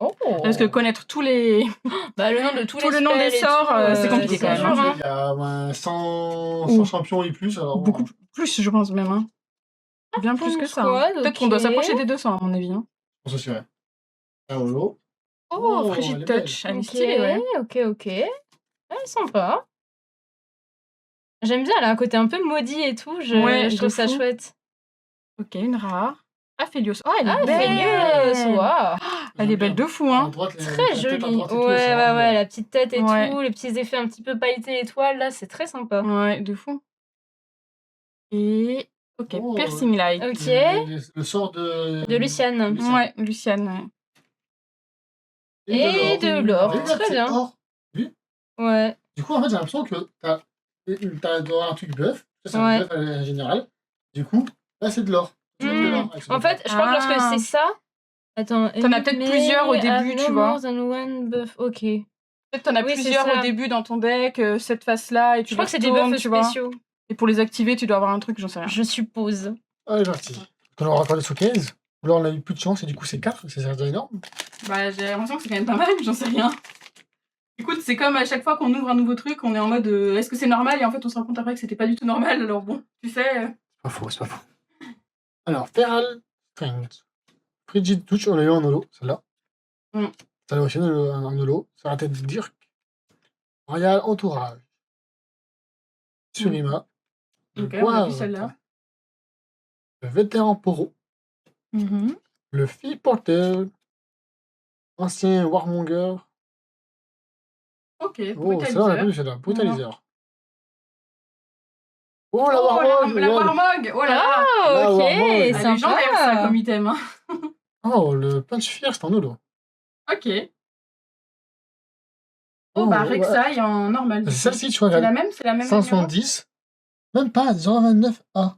Oh. Parce que connaître tous les... Bah, le nom de tous Tout les le nom spells des et sorts, tout, c'est compliqué quand même, dur, hein. hein. Il y a 100 Ouh. champions et plus. Alors, Beaucoup plus, je pense même. Hein. Bien plus que ça. Hein. Squad, Peut-être qu'on doit ok. s'approcher des 200, à mon avis. Hein. On se suivrait. Ah, Holo. Oh, elle Frigid est belle. Touch. Elle est Ok, stylée, ouais. ok. Elle est sympa. J'aime bien, elle a un côté un peu maudit et tout, Ouais, je trouve de ça fou. chouette. Ok, une rare. Aphelios. Oh, elle est Ah, belle. Feigneuse, waouh. Elle est belle de fou, À hein. droite, la Très tête à jolie. droite et tout, Ouais, c'est vraiment ouais, bien. la petite tête et Ouais. tout, les petits effets un petit peu pailletés étoiles, là, c'est très sympa. Ouais, de fou. Et... Ok, Oh, Piercing Light. Ok, Le sort de... de Luciane. Ouais, Luciane, ouais. Et de l'or, Regarde, très c'est bien. or. Ouais. Du coup, en fait, j'ai l'impression que t'as un truc bœuf. Ça, c'est un bœuf en général. Du coup, là, c'est de l'or. Tu mets de l'or. En fait, je crois que lorsque c'est ça... Attends, t'en as peut-être plusieurs au début, tu vois. Ok. Peut-être t'en as plusieurs au début dans ton deck, cette face-là, et tu je crois que c'est des retournes, buffs tu vois. spéciaux. Et pour les activer, tu dois avoir un truc, j'en sais rien. Je suppose. Allez, parti. On aura encore des showcases. Ou là, on a eu plus de chance et du coup, c'est 4. C'est déjà énorme. Bah, j'ai l'impression que c'est quand même pas mal, j'en sais rien. Écoute, c'est comme à chaque fois qu'on ouvre un nouveau truc, on est en mode est-ce que c'est normal? Et en fait, on se rend compte après que c'était pas du tout normal, alors bon, tu sais. C'est pas faux, c'est pas faux. Alors, Feral Strength. Frigid Touch, on l'a eu en holo, celle-là. Ça l'a aussi en holo. Ça la tête de Dirk. Royal Entourage. Surima. Ok, on a vu celle-là. Le Vétéran Poro. Le Fille Porter. Ancien Warmonger. Ok, Oh, celle-là, on a vu celle-là. Brutaliseur. Oh, la Oh, Warmog! la Warmog! Oh là là! Ah, ok, Warmog. C'est légendaire ça comme item. Hein. Oh, le Punch Fierce, c'est en holo. Ok. Oh, bah Rek'Sai en normal. C'est celle-ci, tu vois. C'est la même 510. Même pas, 0,29A.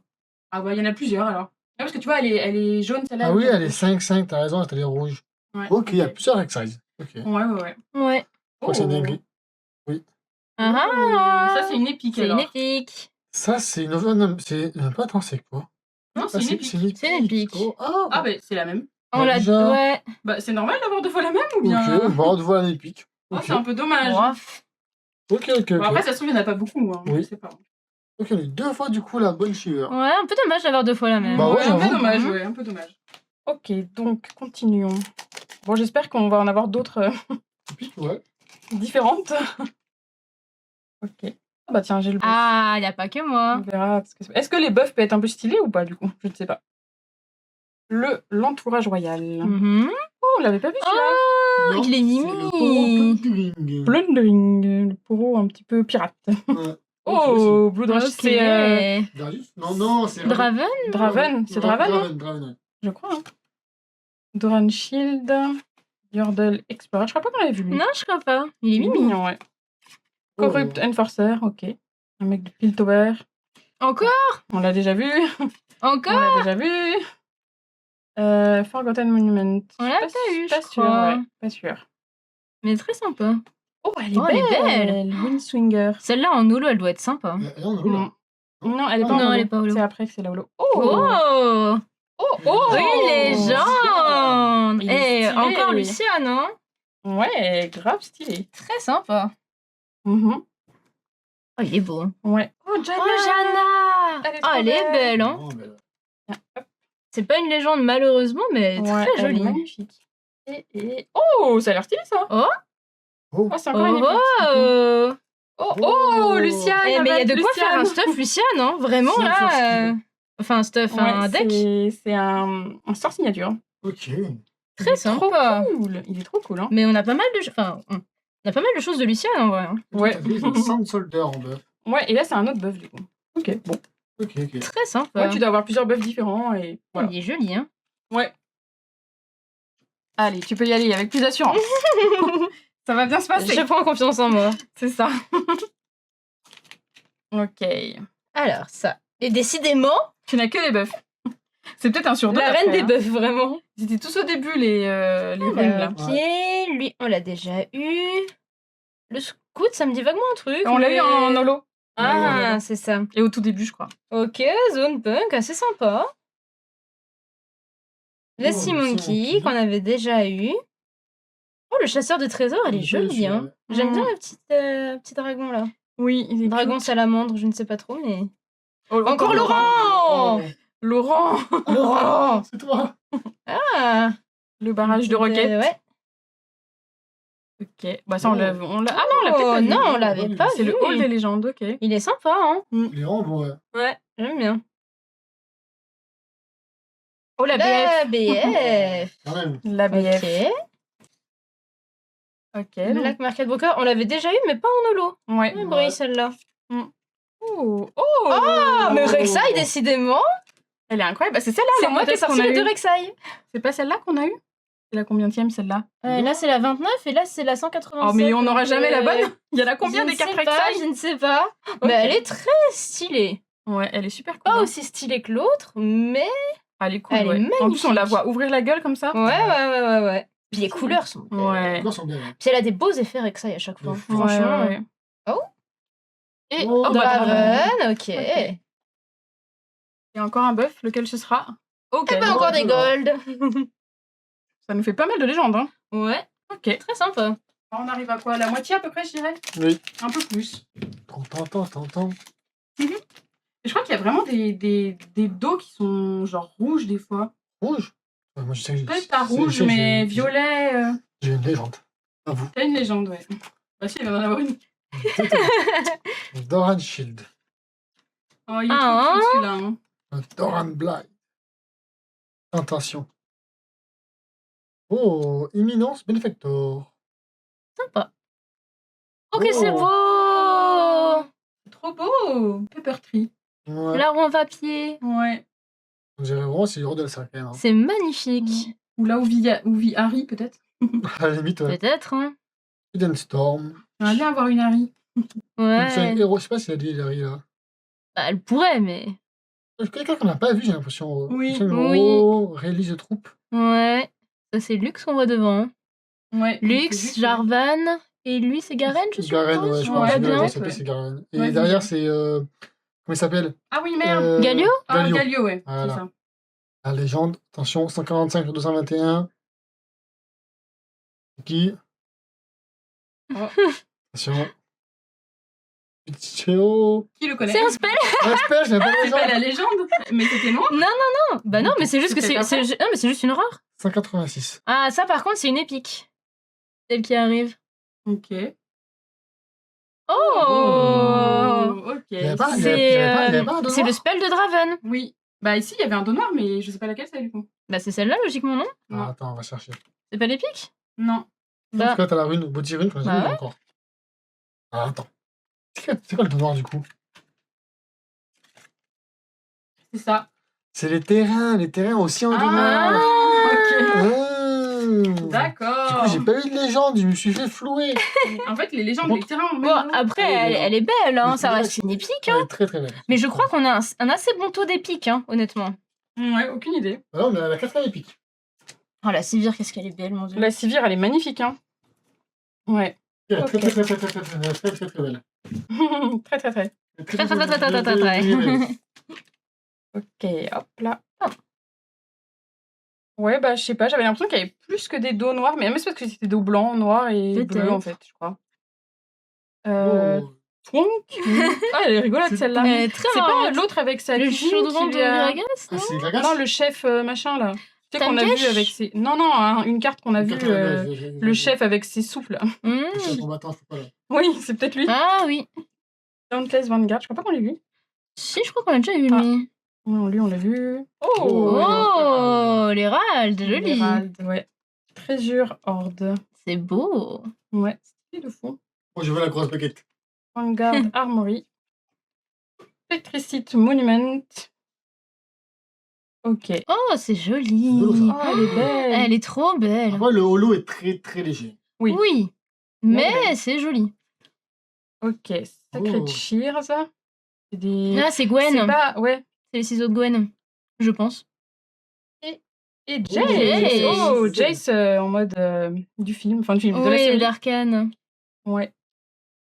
Ah bah, il y en a plusieurs alors. Ah, parce que tu vois, elle est jaune celle-là. Ah oui, elle est 5,5, t'as raison, elle est rouge. Ouais, ok, il y a plusieurs Rek'Sai. Ok. Ouais. Je crois que c'est dingue. Oui. Ça, c'est une épique. C'est une épique. Ça, c'est une. C'est. Pas, attends, c'est quoi? Non, c'est une épique. C'est une épique. Oh, ah, bah, c'est la même. On l'a dit. Ouais. Bah, c'est normal d'avoir deux fois la même ou bien? Ok, bon, de voir une épique. Oh, c'est un peu dommage. Ok. Bon, après, ça se trouve, il n'y en a pas beaucoup. Hein. Oui. Je sais pas. Ok, on a eu 2 fois du coup la bonne Shiver. Ouais, un peu dommage d'avoir 2 fois la même. Bah ouais, un peu dommage, un peu dommage. Ok, donc continuons. Bon, j'espère qu'on va en avoir d'autres différentes. Ok. Ah bah tiens, j'ai le buff. Ah, il n'y a pas que moi. On verra. Est-ce que les buffs peuvent être un peu stylés ou pas du coup? Je ne sais pas. L'entourage royal. Oh, on l'avait pas vu celui-là. Oh, il est mimi. Plundering. Le poro un petit peu pirate. Ouais. Oh, Blood Rush, c'est... Non, c'est... Draven. Draven, c'est Draven, Draven. Je crois. Hein. Doran Shield, Yordle Explorer, je crois pas qu'on l'avait vu. Lui. Non, je crois pas. Il est mimi. Mignon, ouais. Corrupt Enforcer, ok. Un mec de Piltover. Encore? On l'a déjà vu. Encore? On l'a déjà vu. Forgotten Monument. On l'a pas eu, pas je sûr, crois. ouais, pas sûr. Mais très sympa. Oh, elle est belle. Windswinger. Celle-là en holo, elle doit être sympa. Non, elle est pas en holo. Elle est pas holo. C'est après que c'est la holo. Oh! Oui, légende! Et encore Luciane, hein? Ouais, grave stylé. Très sympa. Oh, il est beau. Ouais. Oh, Janna! Elle est belle, hein? C'est pas une légende, malheureusement, mais très jolie. Elle est magnifique. Et... Oh, ça a l'air stylé, ça! Oh, c'est encore une épique. Oh, Luciane! Mais il y a de quoi faire un stuff Luciane, hein? Vraiment, là... Enfin, un stuff, un deck. C'est un sort signature. Ok. Très sympa. Cool. Il est trop cool, hein? Mais on a pas mal de... Enfin, on a pas mal de choses de Luciane, en vrai. Ouais. Sand Soldier en buff. Ouais, et là, c'est un autre buff, du coup. Ok, bon. Ok. Très sympa. Ouais, tu dois avoir plusieurs buffs différents et voilà. Il est joli, hein? Ouais. Allez, tu peux y aller avec plus d'assurance. Ça va bien se passer. Je prends confiance en moi. C'est ça. Ok. Alors, ça. Et décidément... Tu n'as que les buffs. C'est peut-être un sur deux. La reine des buffs, vraiment. C'était tous au début, les runes, là. Ok, lui, on l'a déjà eu. Le scout, ça me dit vaguement un truc. On l'a eu en holo. Ah, c'est ça. Et au tout début, je crois. Ok, Zone Punk, assez sympa. Le Sea Monkey, qu'on avait déjà eu. Oh, le chasseur de trésors, elle est jolie, hein. J'aime bien le petit dragon, là. Oui, il est dragon salamandre, je ne sais pas trop, mais... Oh, encore Laurent. Laurent, c'est toi. Ah, le barrage de roquettes. Ouais. Ok, bah ça on l'a... Ah non, on l'a peut-être pas vu. Non, on l'avait pas vu. C'est le hall des légendes, ok. Il est sympa, hein. Il est vraiment bon, ouais. Ouais, j'aime bien. Oh, la BF. BF. Quand même. La BF. Ok. Black Market Broker, on l'avait déjà eu, mais pas en holo. Ouais. Brille, celle-là. Oh, mais Rek'Sai, décidément. Elle est incroyable. Bah, c'est celle-là. C'est moi qui ai sorti les deux Rek'Sai. C'est pas celle-là qu'on a eu? C'est la combienième celle-là? Là, c'est la 29 et là, c'est la 187. Oh, mais on n'aura jamais la bonne. Il y en a Je combien ne des cartes sais pas, Rek'Sai? je ne sais pas. Mais elle est très stylée. Ouais, elle est super cool. Pas hein. aussi stylée que l'autre, mais... Elle est cool, Elle est ouais. En plus, on la magnifique. voit ouvrir la gueule comme ça. Ouais. Puis les couleurs sont belles. Ouais. Les couleurs sont bien. Puis elle a des beaux effets Rek'Sai à chaque fois. Ouais, Franchement. Ouais. Et Oh, bah, Draven, ok. Ok. Et encore un buff, lequel ce sera? Ok. Et ben encore des golds. Ça nous fait pas mal de légendes, hein. Ouais, Ok. très sympa. On arrive à quoi? La moitié à peu près, je dirais? Oui. Un peu plus. Tant. Et je crois qu'il y a vraiment des dos qui sont genre rouges des fois. Rouge. Ouais, moi, je sais que Peut-être pas je rouge, sais que mais j'ai- violet. J'ai une légende. À vous. T'as une légende, ouais. Bah si, il va en avoir une. Doran Shield. Oh, il est Ah, trop cute celui-là. Hein. Un Doran Blight. Tentation. Oh, Imminence Benefactor. Sympa. Ok, Oh. c'est beau. Trop beau. Pepper Tree. Ouais. Là où on va à pied. Ouais. On dirait vraiment c'est le héros de la série quand même. Hein. C'est magnifique. Ou là où vit Harry, peut-être. À la limite, ouais. Peut-être, hein. Hidden Storm. J'aimerais bien avoir une Harry. C'est un Ouais. héros, je sais pas s'il a dit Larry là. Bah, elle pourrait, mais... Quelqu'un qu'on n'a pas vu, j'ai l'impression. Oui. C'est un héros, réalise de troupe. Ouais. Ça, c'est Lux qu'on voit devant. Ouais. Lux, Jarvan... Et lui, c'est Garen, je Garen, suppose. ouais, je Ouais, pense que bien. Garen, c'est Garen. Et Ouais, derrière, c'est- c'est. Comment il s'appelle Ah oui, merde. Galio Ah, Galio. Galio, ouais. Voilà. C'est ça. La légende, attention, 145 sur 221. Qui Oh. Attention. Picheo. Qui le connaît? C'est un spell. Respect, je n'ai pas C'est pas la de légende. légende. Mais c'était moi. Non. Bah non, mais c'est juste que C'était c'est... pas Non, mais c'est juste une rare. 186. Ah, ça, par contre, c'est une épique. Celle qui arrive. Ok. Oh, Ok. Il y avait pas, un C'est le spell de Draven. Oui. Bah ici, il y avait un dos noir, mais je sais pas laquelle c'est du coup. Bah c'est celle-là, logiquement, non? Non. Ah, attends, on va chercher. C'est pas l'épique? Non. Bah, Parce que là, t'as la rune, Body Rune, je Bah pas encore. Ah, attends. C'est quoi le dos noir du coup? C'est ça. C'est les terrains aussi en dos Ah, noir. ok. Ah. Du D'accord. coup, j'ai pas eu de légende, je me suis fait flouer. En fait, les légendes, Bon. les terrains ont bon, même nom. après, elle est belle, hein, Oui, ça c'est reste vrai. une épique. Elle Hein. est très très belle. Mais je crois qu'on a un assez bon taux d'épique, hein, honnêtement. Ouais, aucune idée. Alors, on a la 4ème épique. Oh, la Sivir, qu'est-ce qu'elle est belle, mon dieu. La Sivir, elle est magnifique, hein. Ouais. Elle est Ok. très belle. Très, très, très. Très. Ok, hop là. Ouais, bah, je sais pas, j'avais l'impression qu'il y avait plus que des dos noirs, mais même c'est parce que c'était dos blancs, noirs et bleus, Peut-être. en fait, je crois. Oh. Twonk. Ah, elle est rigolote, C'est- celle-là. Elle est très C'est pas marrante. l'autre avec sa Le cuisine chaudron qui de lui a- Gragas, Ah, non? c'est Gragas? Non, le chef machin, là. Tu sais qu'on a vu Tankesh avec ses... Non, non, une carte qu'on a vue, le chef avec ses souples, là. Hmm. C'est un combattant, je sais pas là. Oui, c'est peut-être lui. Ah oui. Dauntless Vanguard, je crois pas qu'on l'ait vu. Si, je crois qu'on a déjà vu Ah. lui. Non, lui, on l'a vu. Oh. Oh, l'Hérald, joli. Emerald, ouais. Trésure Horde. C'est beau. Ouais, c'est de fou. Oh, je veux la grosse baguette. Vanguard Armory. Electricity Monument. Ok. Oh, c'est joli. C'est beau, ça. Oh, elle est belle. Elle est trop belle. Après, le holo est très très léger. Oui. Oui, mais Ouais. c'est joli. Ok. Sacred Oh. Shears. C'est des... Là, c'est Gwen. C'est pas... Ouais. C'est les ciseaux de Gwen, je pense. Et Jace. Jace. Oh, Jace en mode du film. Enfin, du film, de la Oui, série. d'Arcane. Ouais.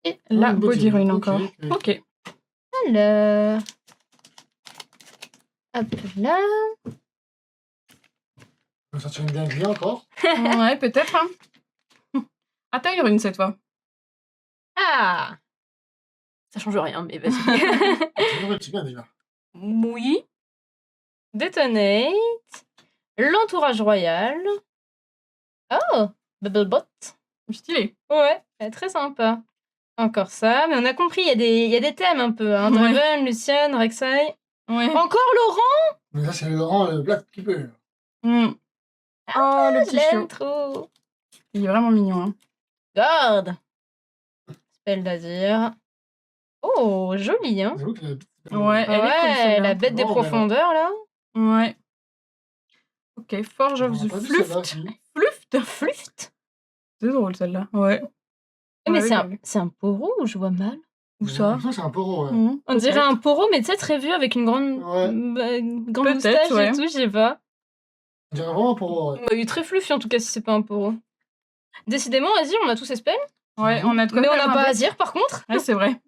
Et la Oh, Body Rune ok, encore. ok. Ok. Alors... Hop là. On va sortir une dinguerie encore. Ouais, peut-être. Hein. Ah, t'as une rune cette fois. Ah, ça change rien, mais vas-y. C'est bien déjà. Oui. Detonate. L'entourage royal. Oh, Bubblebot. Stylé. Ouais, elle est très sympa. Encore ça, mais on a compris, il y a des thèmes un peu. Hein. Ouais. Draven, Lucian, Rek'Sai. Ouais. Encore Laurent. Mais là, c'est Laurent, le Black Keeper. Mm. Oh, le Je petit l'aime chiot. trop. Il est vraiment mignon. Hein. Garde. Spell d'Azir. Oh, joli, hein. J'avoue que Ouais, elle est cool, Ouais, celle-là. la bête des Vraiment belle. profondeurs, là. Ouais. Ok, Forge of the Flûte. Fluft. Fluft. C'est drôle celle-là. Ouais. Mais Ouais, c'est un poro ou je vois mal? Où ça C'est un poro, ouais. On dirait un poro, mais tu sais, très vieux avec une grande, Ouais. une grande Peut-être, moustache ouais. et tout, je sais pas. On dirait vraiment un poro, ouais. Bah, il est très fluffy en tout cas si c'est pas un poro. Décidément, Azir, on a tous Espel. Ouais, on a de quoi Mais on faire n'a un pas deck. Azir par contre. Ouais, c'est vrai.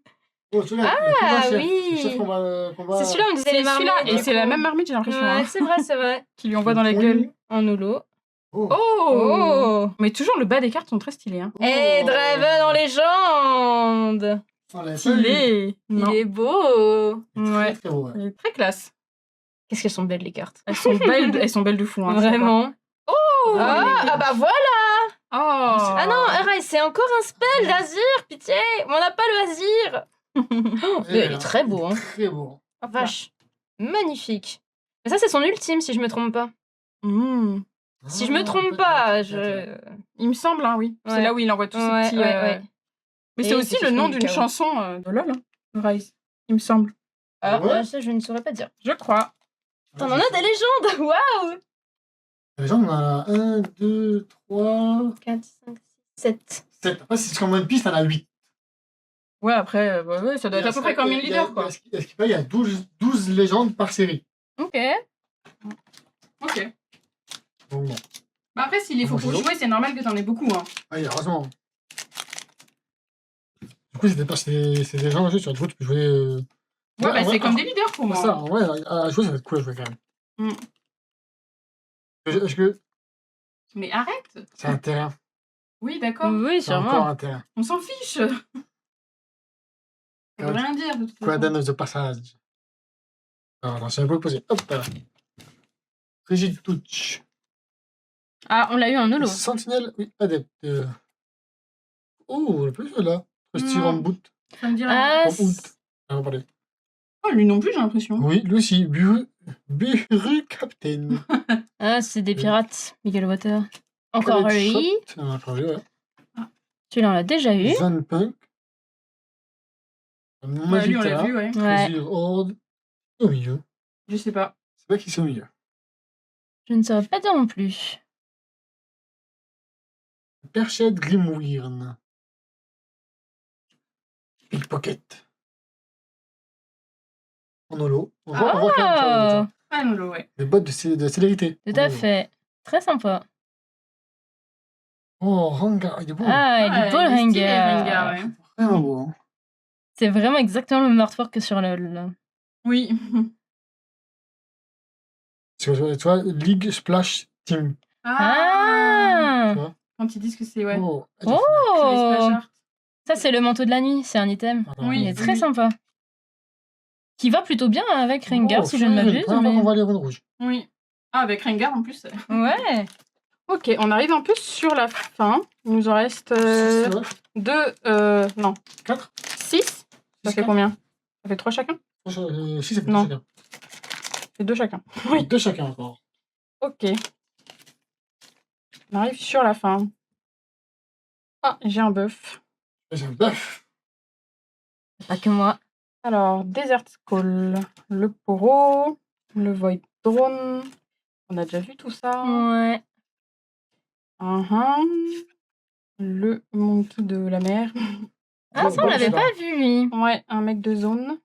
Oh, celui-là, Ah, le oui. chef combat. C'est celui-là, on disait les C'est celui-là, marmottes. et du c'est coup. la même marmite, j'ai l'impression. Ouais, hein, c'est vrai, c'est vrai. qui lui envoie dans la gueule. En holo. Oh. Oh. Mais toujours, le bas des cartes sont très stylés. Hein. Et Draven en légende. On l'avait pas vu. Stylé. Il est beau. Ouais. Très beau, ouais. Il est très classe. Qu'est-ce qu'elles sont belles les cartes. Elles sont belles de fou. Hein, Vraiment. Oh, Ah bah voilà. Oh. Ah non, Rai, c'est encore un spell d'Azir, pitié. On n'a pas le Azir. Oh, il est très beau, hein. Très beau. Oh, vache. Magnifique. Mais ça, c'est son ultime, si je me trompe pas. Mmh. Si je me trompe pas, je... Il me semble, hein, oui. Ouais. C'est là où il envoie tous Ouais, ces petits. ouais. Mais Et c'est aussi c'est le tout nom du d'une chaos. chanson de LOL, hein, Rise. Il me semble. Ah, Ouais. ça, je ne saurais pas dire. Je crois. T'en as des légendes. Waouh. Les gens, on en a 1, 2, 3, 4, 5, 6, 7. 7. Après, si c'est comme One Piece, t'en as 8. Ouais, après, ouais, ça doit être à peu près comme une leader, quoi. Il y a 12 légendes par série. Ok. Ok. Donc bon. Bah après, s'il est faux pour jouer, c'est normal que t'en aies beaucoup, hein. Ah, heureusement. Du coup, c'est des gens sur Twitch, tu peux jouer. Ouais, bah en c'est vrai, comme des leaders pour moi. Ça, en vrai, à jouer, ça va être cool à jouer quand même. Mm. Est-ce que Mais arrête. c'est un terrain? Oui, d'accord. Oui, C'est encore sûrement. un terrain. On s'en fiche. Ça veut rien dire, de toute façon. Quaden of the Passage. Alors, attends, c'est un peu le poser. Hop là. Rigid Touch. Ah, on l'a eu en holo. Sentinelle, oui, adepte. Oh, le plus là. Style en boot. Ça me dit rien. Ah, En août. Ah, on va parler. Oh, lui non plus, j'ai l'impression. Oui, lui aussi. Buru Captain. ah, c'est des pirates, Miguel Water. Encore Palette lui. Shot. On en a parlé, ouais. Celui-là, on l'a déjà eu. Zone Punk. Ouais, lui, on l'a Magita. vu, ouais. Ouais. Trésor Horde. Au milieu. Je sais pas. C'est pas qui c'est au milieu. Je ne saurais pas dire non plus. Perched Grimwyrn. Pickpocket. En holo. On voit quand même ça, Ah, Ah, non, ouais. des bottes de célérité. tout à fait. Très sympa. Oh, Rengar. Il est beau. Ah, il est beau le il est stylé, Rengar. Rengar, ouais. Vraiment beau. Hein. C'est vraiment exactement le même artwork que sur LoL. Oui. Tu vois, League Splash Team. Ah, Tu vois Quand ils disent que c'est, ouais. Oh. C'est les Oh, splash art. ça c'est le manteau de la nuit, c'est un item. Oui, Il est très oui. sympa. Qui va plutôt bien avec Rengar, si je ne m'abuse. On Mais... voit les runes rouges. Oui. Ah, avec Rengar en plus. Ouais. Ok, on arrive un peu sur la fin. Il nous en reste C'est vrai. 2. Non. 4 6. Ça fait quatre. combien? Ça fait 3 chacun? 6, ça fait Non. chacun. Ça fait 2 chacun. Oui. 2 chacun encore. Ok. On arrive sur la fin. Ah, j'ai un buff. J'ai un bœuf. Pas que moi. Alors, Desert Call, le Poro, le Void Drone. On a déjà vu tout ça. Ouais. Le Monkey de la mer. Ah, ça on l'avait pas vu lui. Ouais, un mec de zone.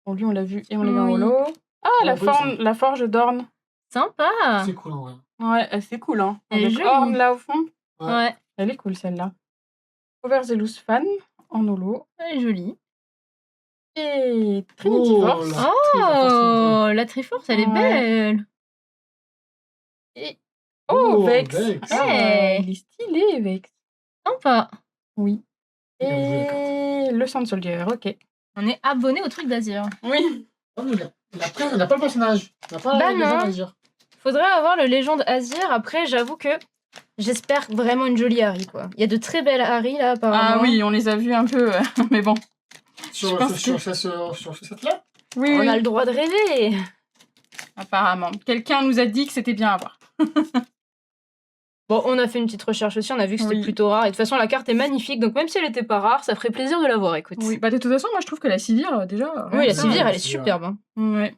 Bon, lui, on l'a vu et on l'a vu en Oui. holo. Ah, Ouais, oui, la forge d'Orne. Sympa. C'est cool en vrai. Ouais, c'est cool, hein. Elle est Avec jolie. Orne là au fond. Ouais. Elle est cool celle-là. Overzealous Fan en holo. Elle est jolie. Et Trinity Oh Force. là. Oh, la Triforce, elle est Ouais. belle. Et... Oh, Oh, Vex. Vex. Ah, Hey. il est stylé, Vex. Sympa. Oui. Il a joué les cartes. Et le Sand Soldier, ok. On est abonné au truc d'Azir. Oui. Oh, mais il n'a pas le personnage. Il n'a pas Bah les non. gens à dire. Faudrait avoir le légende Azir. Après, j'avoue que j'espère vraiment une jolie Harry, quoi. Il y a de très belles Harry, là, apparemment. Ah oui, on les a vus un peu, mais bon. Sur pense ce set-là. Oui, On oui. a le droit de rêver. Apparemment. Quelqu'un nous a dit que c'était bien à voir. Bon, on a fait une petite recherche aussi, on a vu que c'était Oui. plutôt rare. Et de toute façon, la carte est magnifique, donc même si elle était pas rare, ça ferait plaisir de la voir, écoute. Oui, bah de toute façon, moi je trouve que la Sivir, déjà. Oui, la ça, Sivir, ouais, elle est c'est superbe. Hein. Ouais.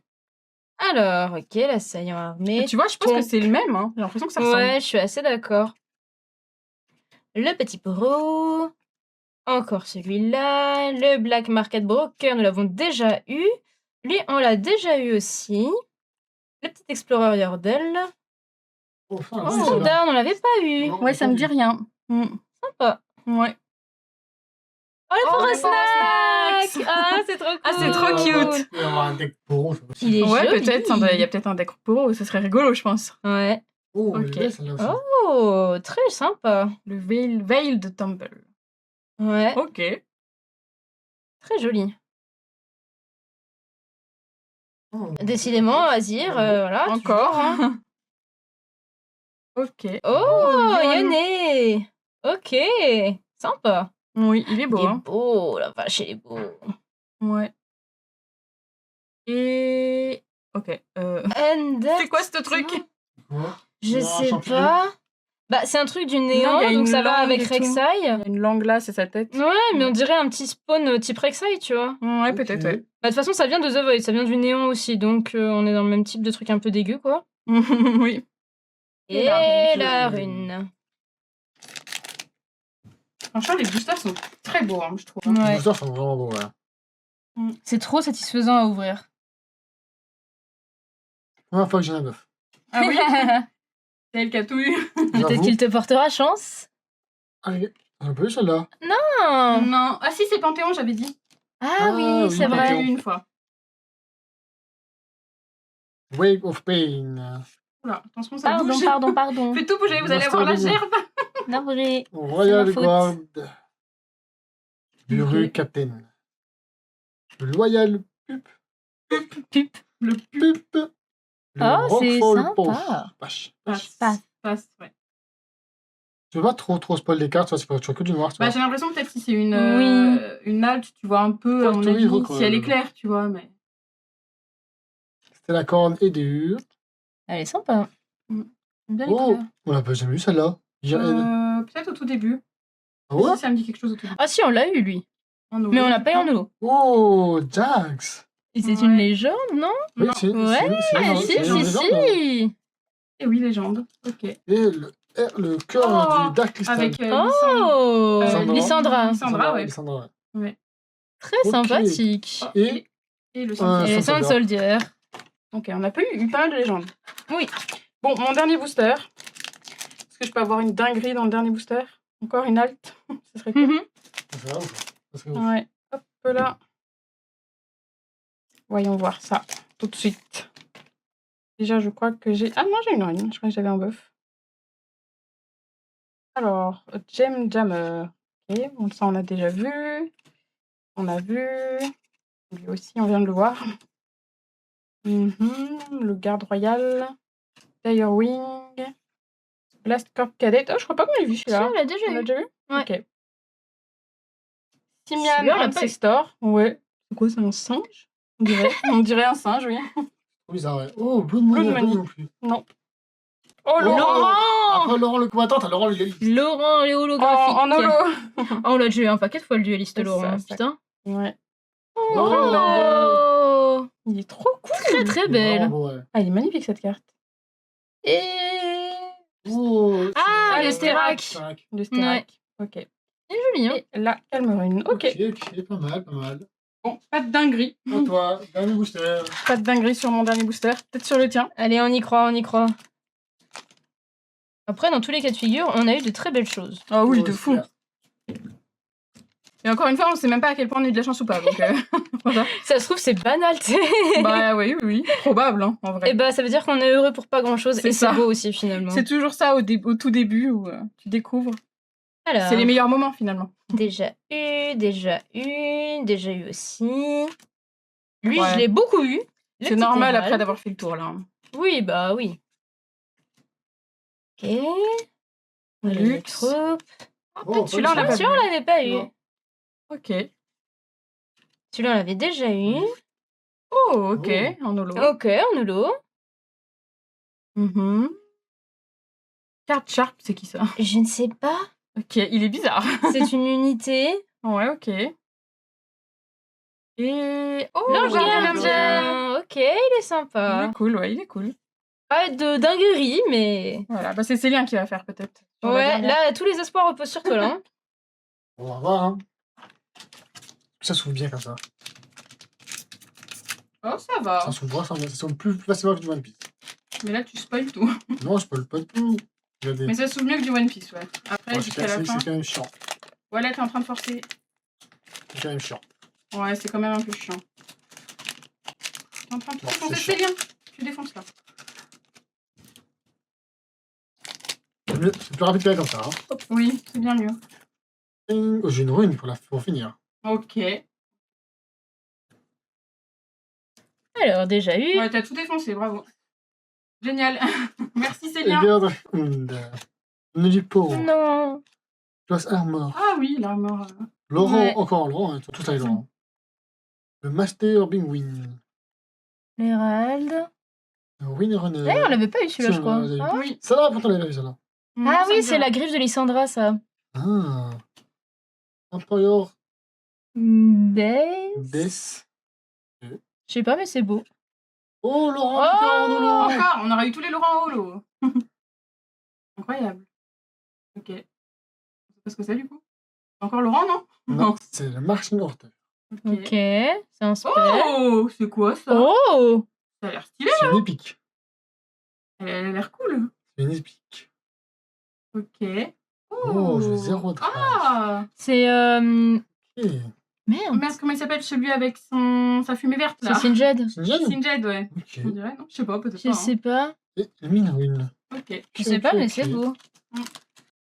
Alors, ok, l'assaillant armé. Et tu vois, je pense que Tonk. c'est le même. Hein. J'ai l'impression que ça ressemble. Ouais, je suis assez d'accord. Le petit Poro. Encore celui-là. Le Black Market Broker, nous l'avons déjà eu. Lui, on l'a déjà eu aussi. Le petit Explorer Yordle. Oh, enfin, Oh, oui, Standard, on l'avait pas eu. Non. Ouais, ça me dit rien. Sympa. Ouais. Oh, le Oh, Forest le Forest Snack. Ah, c'est trop cool. Ah, c'est trop cute. Il y aura un deck Poro, c'est Il possible. est Ouais, joli. peut-être. Il y a peut-être un deck Poro, ça serait rigolo, je pense. Ouais. Oh, Ok. elle est belle, celle-là aussi. Oh, très sympa. Le Veiled Temple. Ouais, Ok. très joli. Oh. Décidément, Azir, voilà. Encore. toujours, hein. Ok. Oh, Yon. Yone. Ok, sympa. Oui, il est beau. Il est Hein. beau, la vache, il est beau. Ouais. Et. Ok. C'est quoi ce truc? Quoi Je Non, sais champignon. pas. Bah, c'est un truc du néant, il y a donc une ça va langue avec et tout. Rek'Sai. Il y a une langue là, c'est sa tête. Ouais, mais on dirait un petit spawn type Rek'Sai, tu vois. Ouais, Ok. peut-être, ouais. Bah, de toute façon, ça vient de The Void, ça vient du néant aussi, donc on est dans le même type de truc un peu dégueu, quoi. Oui. Et la la rune. rune. Franchement, les boosters sont très beaux, hein, je trouve. Les Ouais. boosters sont vraiment beaux, ouais. C'est trop satisfaisant à ouvrir. Première fois que j'ai un bœuf. Ah oui? C'est elle qui a tout eu. Peut-être J'avoue. qu'il te portera chance. Allez, j'en peux eu celle-là. Non. Non. Ah si, c'est Panthéon, j'avais dit. Ah Ah oui, oui, c'est On l'a vrai. eu une fois. Wave of Pain. Oula, attention, ça bouge. Pardon. Faites tout bouger, vous allez avoir la Monster gerbe. Navré. Royal ma faute. Guard. Buru Ok. Captain. Le Loyal Pup. Le Pup. Le Oh, c'est Rockfall sympa. Paw. Vache. passe, ouais. Je veux pas trop spoil les cartes, tu vois que du noir. Tu Bah, vois. j'ai l'impression peut-être si c'est une, Oui. une alt, tu vois un peu, à Ouais, mon tu avis, vois, quoi, si elle est le- claire, tu vois, mais... C'était la corne et des hures. Elle est sympa. Mm. Bien les Oh, couleurs. on l'a pas jamais vu celle-là. Peut-être au tout début. Ah ouais? Si, ça me dit quelque chose au tout début. Ah si, on l'a eu, lui. En eau, Mais on l'a du pas eu coup. en holo. Oh, Jax. Et c'est Ouais. une légende, non? Oui, Non. c'est Ouais, si. Et oui, légende. Ok. Et le cœur Oh, du Dark Crystal. avec Oh, Lysandra. Lysandra. Ouais. Lysandra, ouais. Très Ok. sympathique. Oh, Et- et le Un Sand Et les Sand Sand Soldier. Ok, on a pas eu pas mal de légendes. Oui. Bon, mon dernier booster. Est-ce que je peux avoir une dinguerie dans le dernier booster? Encore une alt? Ce serait cool. Mhm. Ça serait ouf. Ça serait ouf. Ouais. Hop là. Voyons voir ça tout de suite. Déjà, je crois que j'ai... Ah non, j'ai une reine. Je crois que j'avais un bœuf. Alors, Gem Jammer. Ok, bon, ça, on a déjà vu. On a vu. Lui aussi, on vient de le voir. Le garde royal. Direwing. Blast Corp Cadet. Oh, je crois pas qu'on l'ait vu Si, celui-là. on l'a déjà On l'a eu. déjà vu? Ouais. Ok. Simian Celui-là, on l'a pas eu. Ancestor. Ouais. C'est quoi, c'est un singe? On dirait. On dirait un singe, oui. Trop bizarre, ouais. Oh, Blood Money, Blood on l'a pas Money. vu non plus. Non. Oh, Oh, Laurent! Laurent Après Laurent le combattant, t'as Laurent le dueliste. Laurent, les holographiques. En holo. Oh, on l'a déjà eu un paquet de fois, le dueliste C'est Laurent. ça. Putain. Ouais. Oh, Il est trop cool. très très Il est belle. vraiment beau, ouais. Ah, il est magnifique cette carte. Et... Oh, Ah, c'est- le Sterak. Sterak. Le Sterak. Ok. C'est joli, hein. Et la Calmerune. Ok. Ok, pas mal, pas mal. Bon, pas de dinguerie. À toi, dernier booster. Pas de dinguerie sur mon dernier booster. Peut-être sur le tien. Allez, on y croit, on y croit. Après, dans tous les cas de figure, on a eu de très belles choses. Ah oui, Oh, de c'est fou. clair. Et encore une fois, on sait même pas à quel point on a eu de la chance ou pas. Donc, voilà. Ça se trouve, c'est banal, tu sais. Bah oui. Probable, hein, en vrai. Et bah, ça veut dire qu'on est heureux pour pas grand chose. C'est Et ça. c'est beau aussi, finalement. C'est toujours ça au tout début où tu découvres. Alors, C'est les meilleurs moments finalement. déjà eu aussi. Lui, Ouais. je l'ai beaucoup eu. Le C'est petit normal Hérald. après d'avoir fait le tour là. hein. Oui, bah oui. Ok. Lux. Les troupes. Oh, celui-là, on l'a pas Celui-là, on l'avait pas eu. Non. Ok. Celui-là, on l'avait déjà eu. Oh, ok. En holo. Ok, en holo. Mhm. Card Sharp, c'est qui ça? Je ne sais pas. Ok, il est bizarre. C'est une unité. Ouais, ok. Et... Oh, L'ange Gardien gardien. Ok, il est Il sympa. est cool, ouais, il est cool. Pas de dinguerie, mais... Voilà, bah c'est Célien qui va faire peut-être. sur la Ouais, dernière. là, tous les espoirs reposent sur toi, là. Hein. On va voir. Hein. Ça s'ouvre bien comme ça. Oh, ça va. Ça s'ouvre, ça s'ouvre plus facilement que du One Piece. Mais là, tu spoil tout. Non, je peux pas du tout. Regardez. Mais ça s'ouvre mieux que du One Piece, ouais. Après, Ouais, jusqu'à la fin. c'est quand même chiant. Ouais, là, t'es en train de forcer. C'est quand même chiant. Ouais, c'est quand même un peu chiant. T'es en train de tout Non, défoncer, c'est Célien. Tu défonces là. C'est plus rapide que là comme ça. Hein. Oui, c'est bien mieux. Oh, j'ai une rune pour finir. Ok. Alors, déjà eu. Ouais, t'as tout défoncé, bravo. Génial. Merci, Et Célien. regarde. Nulipo. Non. Classe Armor. Ah oui, l'armor. Laurent, Ouais. encore Laurent. Hein, tout ça est Laurent. Le Master Bingwin. L'Hérald. Le Windrunner. Eh, on l'avait pas eu celui-là, Si, je on crois. l'avait eu. Ah, Oui. Ça là, pourtant, on l'avait vu, ça là. Ah Ça oui, me c'est dit la griffe de Lysandra, ça. Ah. Empire Des... Death. Je sais pas, mais c'est beau. Oh, Laurent, Oh Victor en holo. Encore, on aurait eu tous les Laurent en holo. Incroyable. Ok. C'est pas ce que c'est du coup. Encore Laurent, non? Non, c'est le Marching Horter. Ok, c'est un spell. Oh, c'est quoi ça? Oh, Ça a l'air stylé. C'est une épique. Elle a l'air cool. C'est une épique. Ok. Oh, je 0 drive. Ah c'est... Ok. Merde, Merde, comment il s'appelle celui avec sa fumée verte c'est là? Sinjed. C'est une gêne. Sinjed, ouais. Ok. On dirait, non? Je sais pas, peut-être Je pas. sais pas. Et le Minrune. Ok. Je sais pas, mais c'est beau.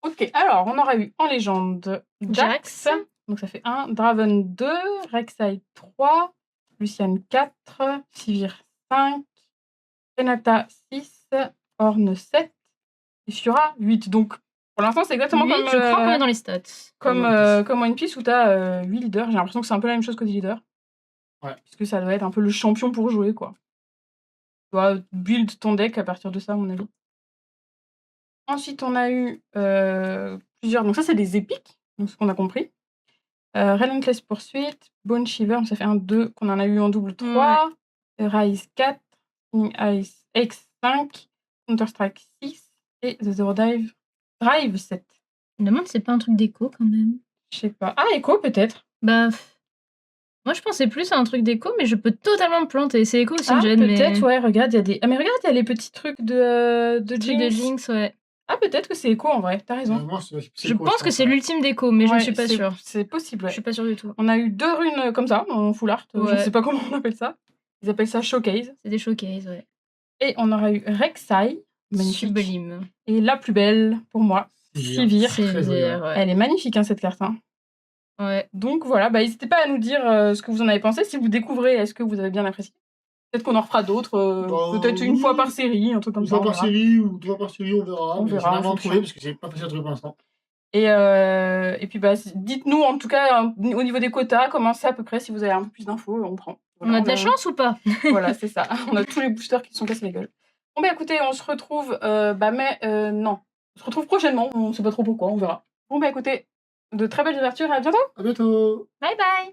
Ok, alors on aura eu en légende Jax. Jax. Donc ça fait 1. Draven 2. Rek'Sai 3. Lucian 4. Sivir 5. Renata 6. Ornn 7. Et Fiora 8. Donc pour l'instant, c'est exactement Oui, comme, je crois qu'on est dans les stats. comme One Piece où tu as 8 leaders. J'ai l'impression que c'est un peu la même chose que 10 leaders. Ouais. Puisque ça doit être un peu le champion pour jouer, quoi. Tu dois build ton deck à partir de ça, à mon avis. Ensuite, on a eu plusieurs. Donc, ça, c'est des épiques, donc ce qu'on a compris. Relentless Pursuit, Bone Shiver, ça fait un 2 qu'on en a eu en double 3. Rise 4, Ice X 5, Counter-Strike 6 et The Zero Drive 7. Je me demande si c'est pas un truc d'écho quand même. Je sais pas. Ah, Echo peut-être. Bah, moi je pensais plus à un truc d'écho, mais je peux totalement me planter. C'est écho ou Ah, Sinjed, mais... peut-être, ouais, regarde, il y a des. Ah, mais regarde, il y a les petits trucs de Truc de Jinx. Jinx, ouais. Ah, peut-être que c'est Echo en vrai, t'as raison. Je pense que c'est l'ultime d'écho, mais je ne Ouais, suis pas c'est- sûre. C'est possible, ouais. Je suis pas sûre du tout. On a eu 2 runes comme ça, en full art. Je Ouais. ne sais pas comment on appelle ça. Ils appellent ça Showcase. C'est des showcases, ouais. Et on aura eu Rek'Sai, magnifique. Sublime. Et la plus belle, pour moi, Sivir. Sévère, ouais. Elle est magnifique, hein, cette carte. Hein. Ouais. Donc voilà, bah, n'hésitez pas à nous dire ce que vous en avez pensé. Si vous découvrez, est-ce que vous avez bien apprécié? Peut-être qu'on en refera d'autres, Bah, peut-être une oui. fois par série, un truc comme Une ça. fois on par verra. série ou 2 fois par série, on verra. On mais verra, j'ai en vraiment fonction. trouvé parce que j'ai pas facile à trouver pour l'instant. Et puis, bah, dites-nous en tout cas, au niveau des quotas, comment c'est à peu près, si vous avez un peu plus d'infos, on prend. On a de la chance ou pas? Voilà, c'est ça. On a tous les boosters qui se sont cassés la gueule. Bon, bah écoutez, on se retrouve, non. On se retrouve prochainement, on sait pas trop pourquoi, on verra. Bon, bah écoutez, de très belles ouvertures et à bientôt! À bientôt! Bye bye!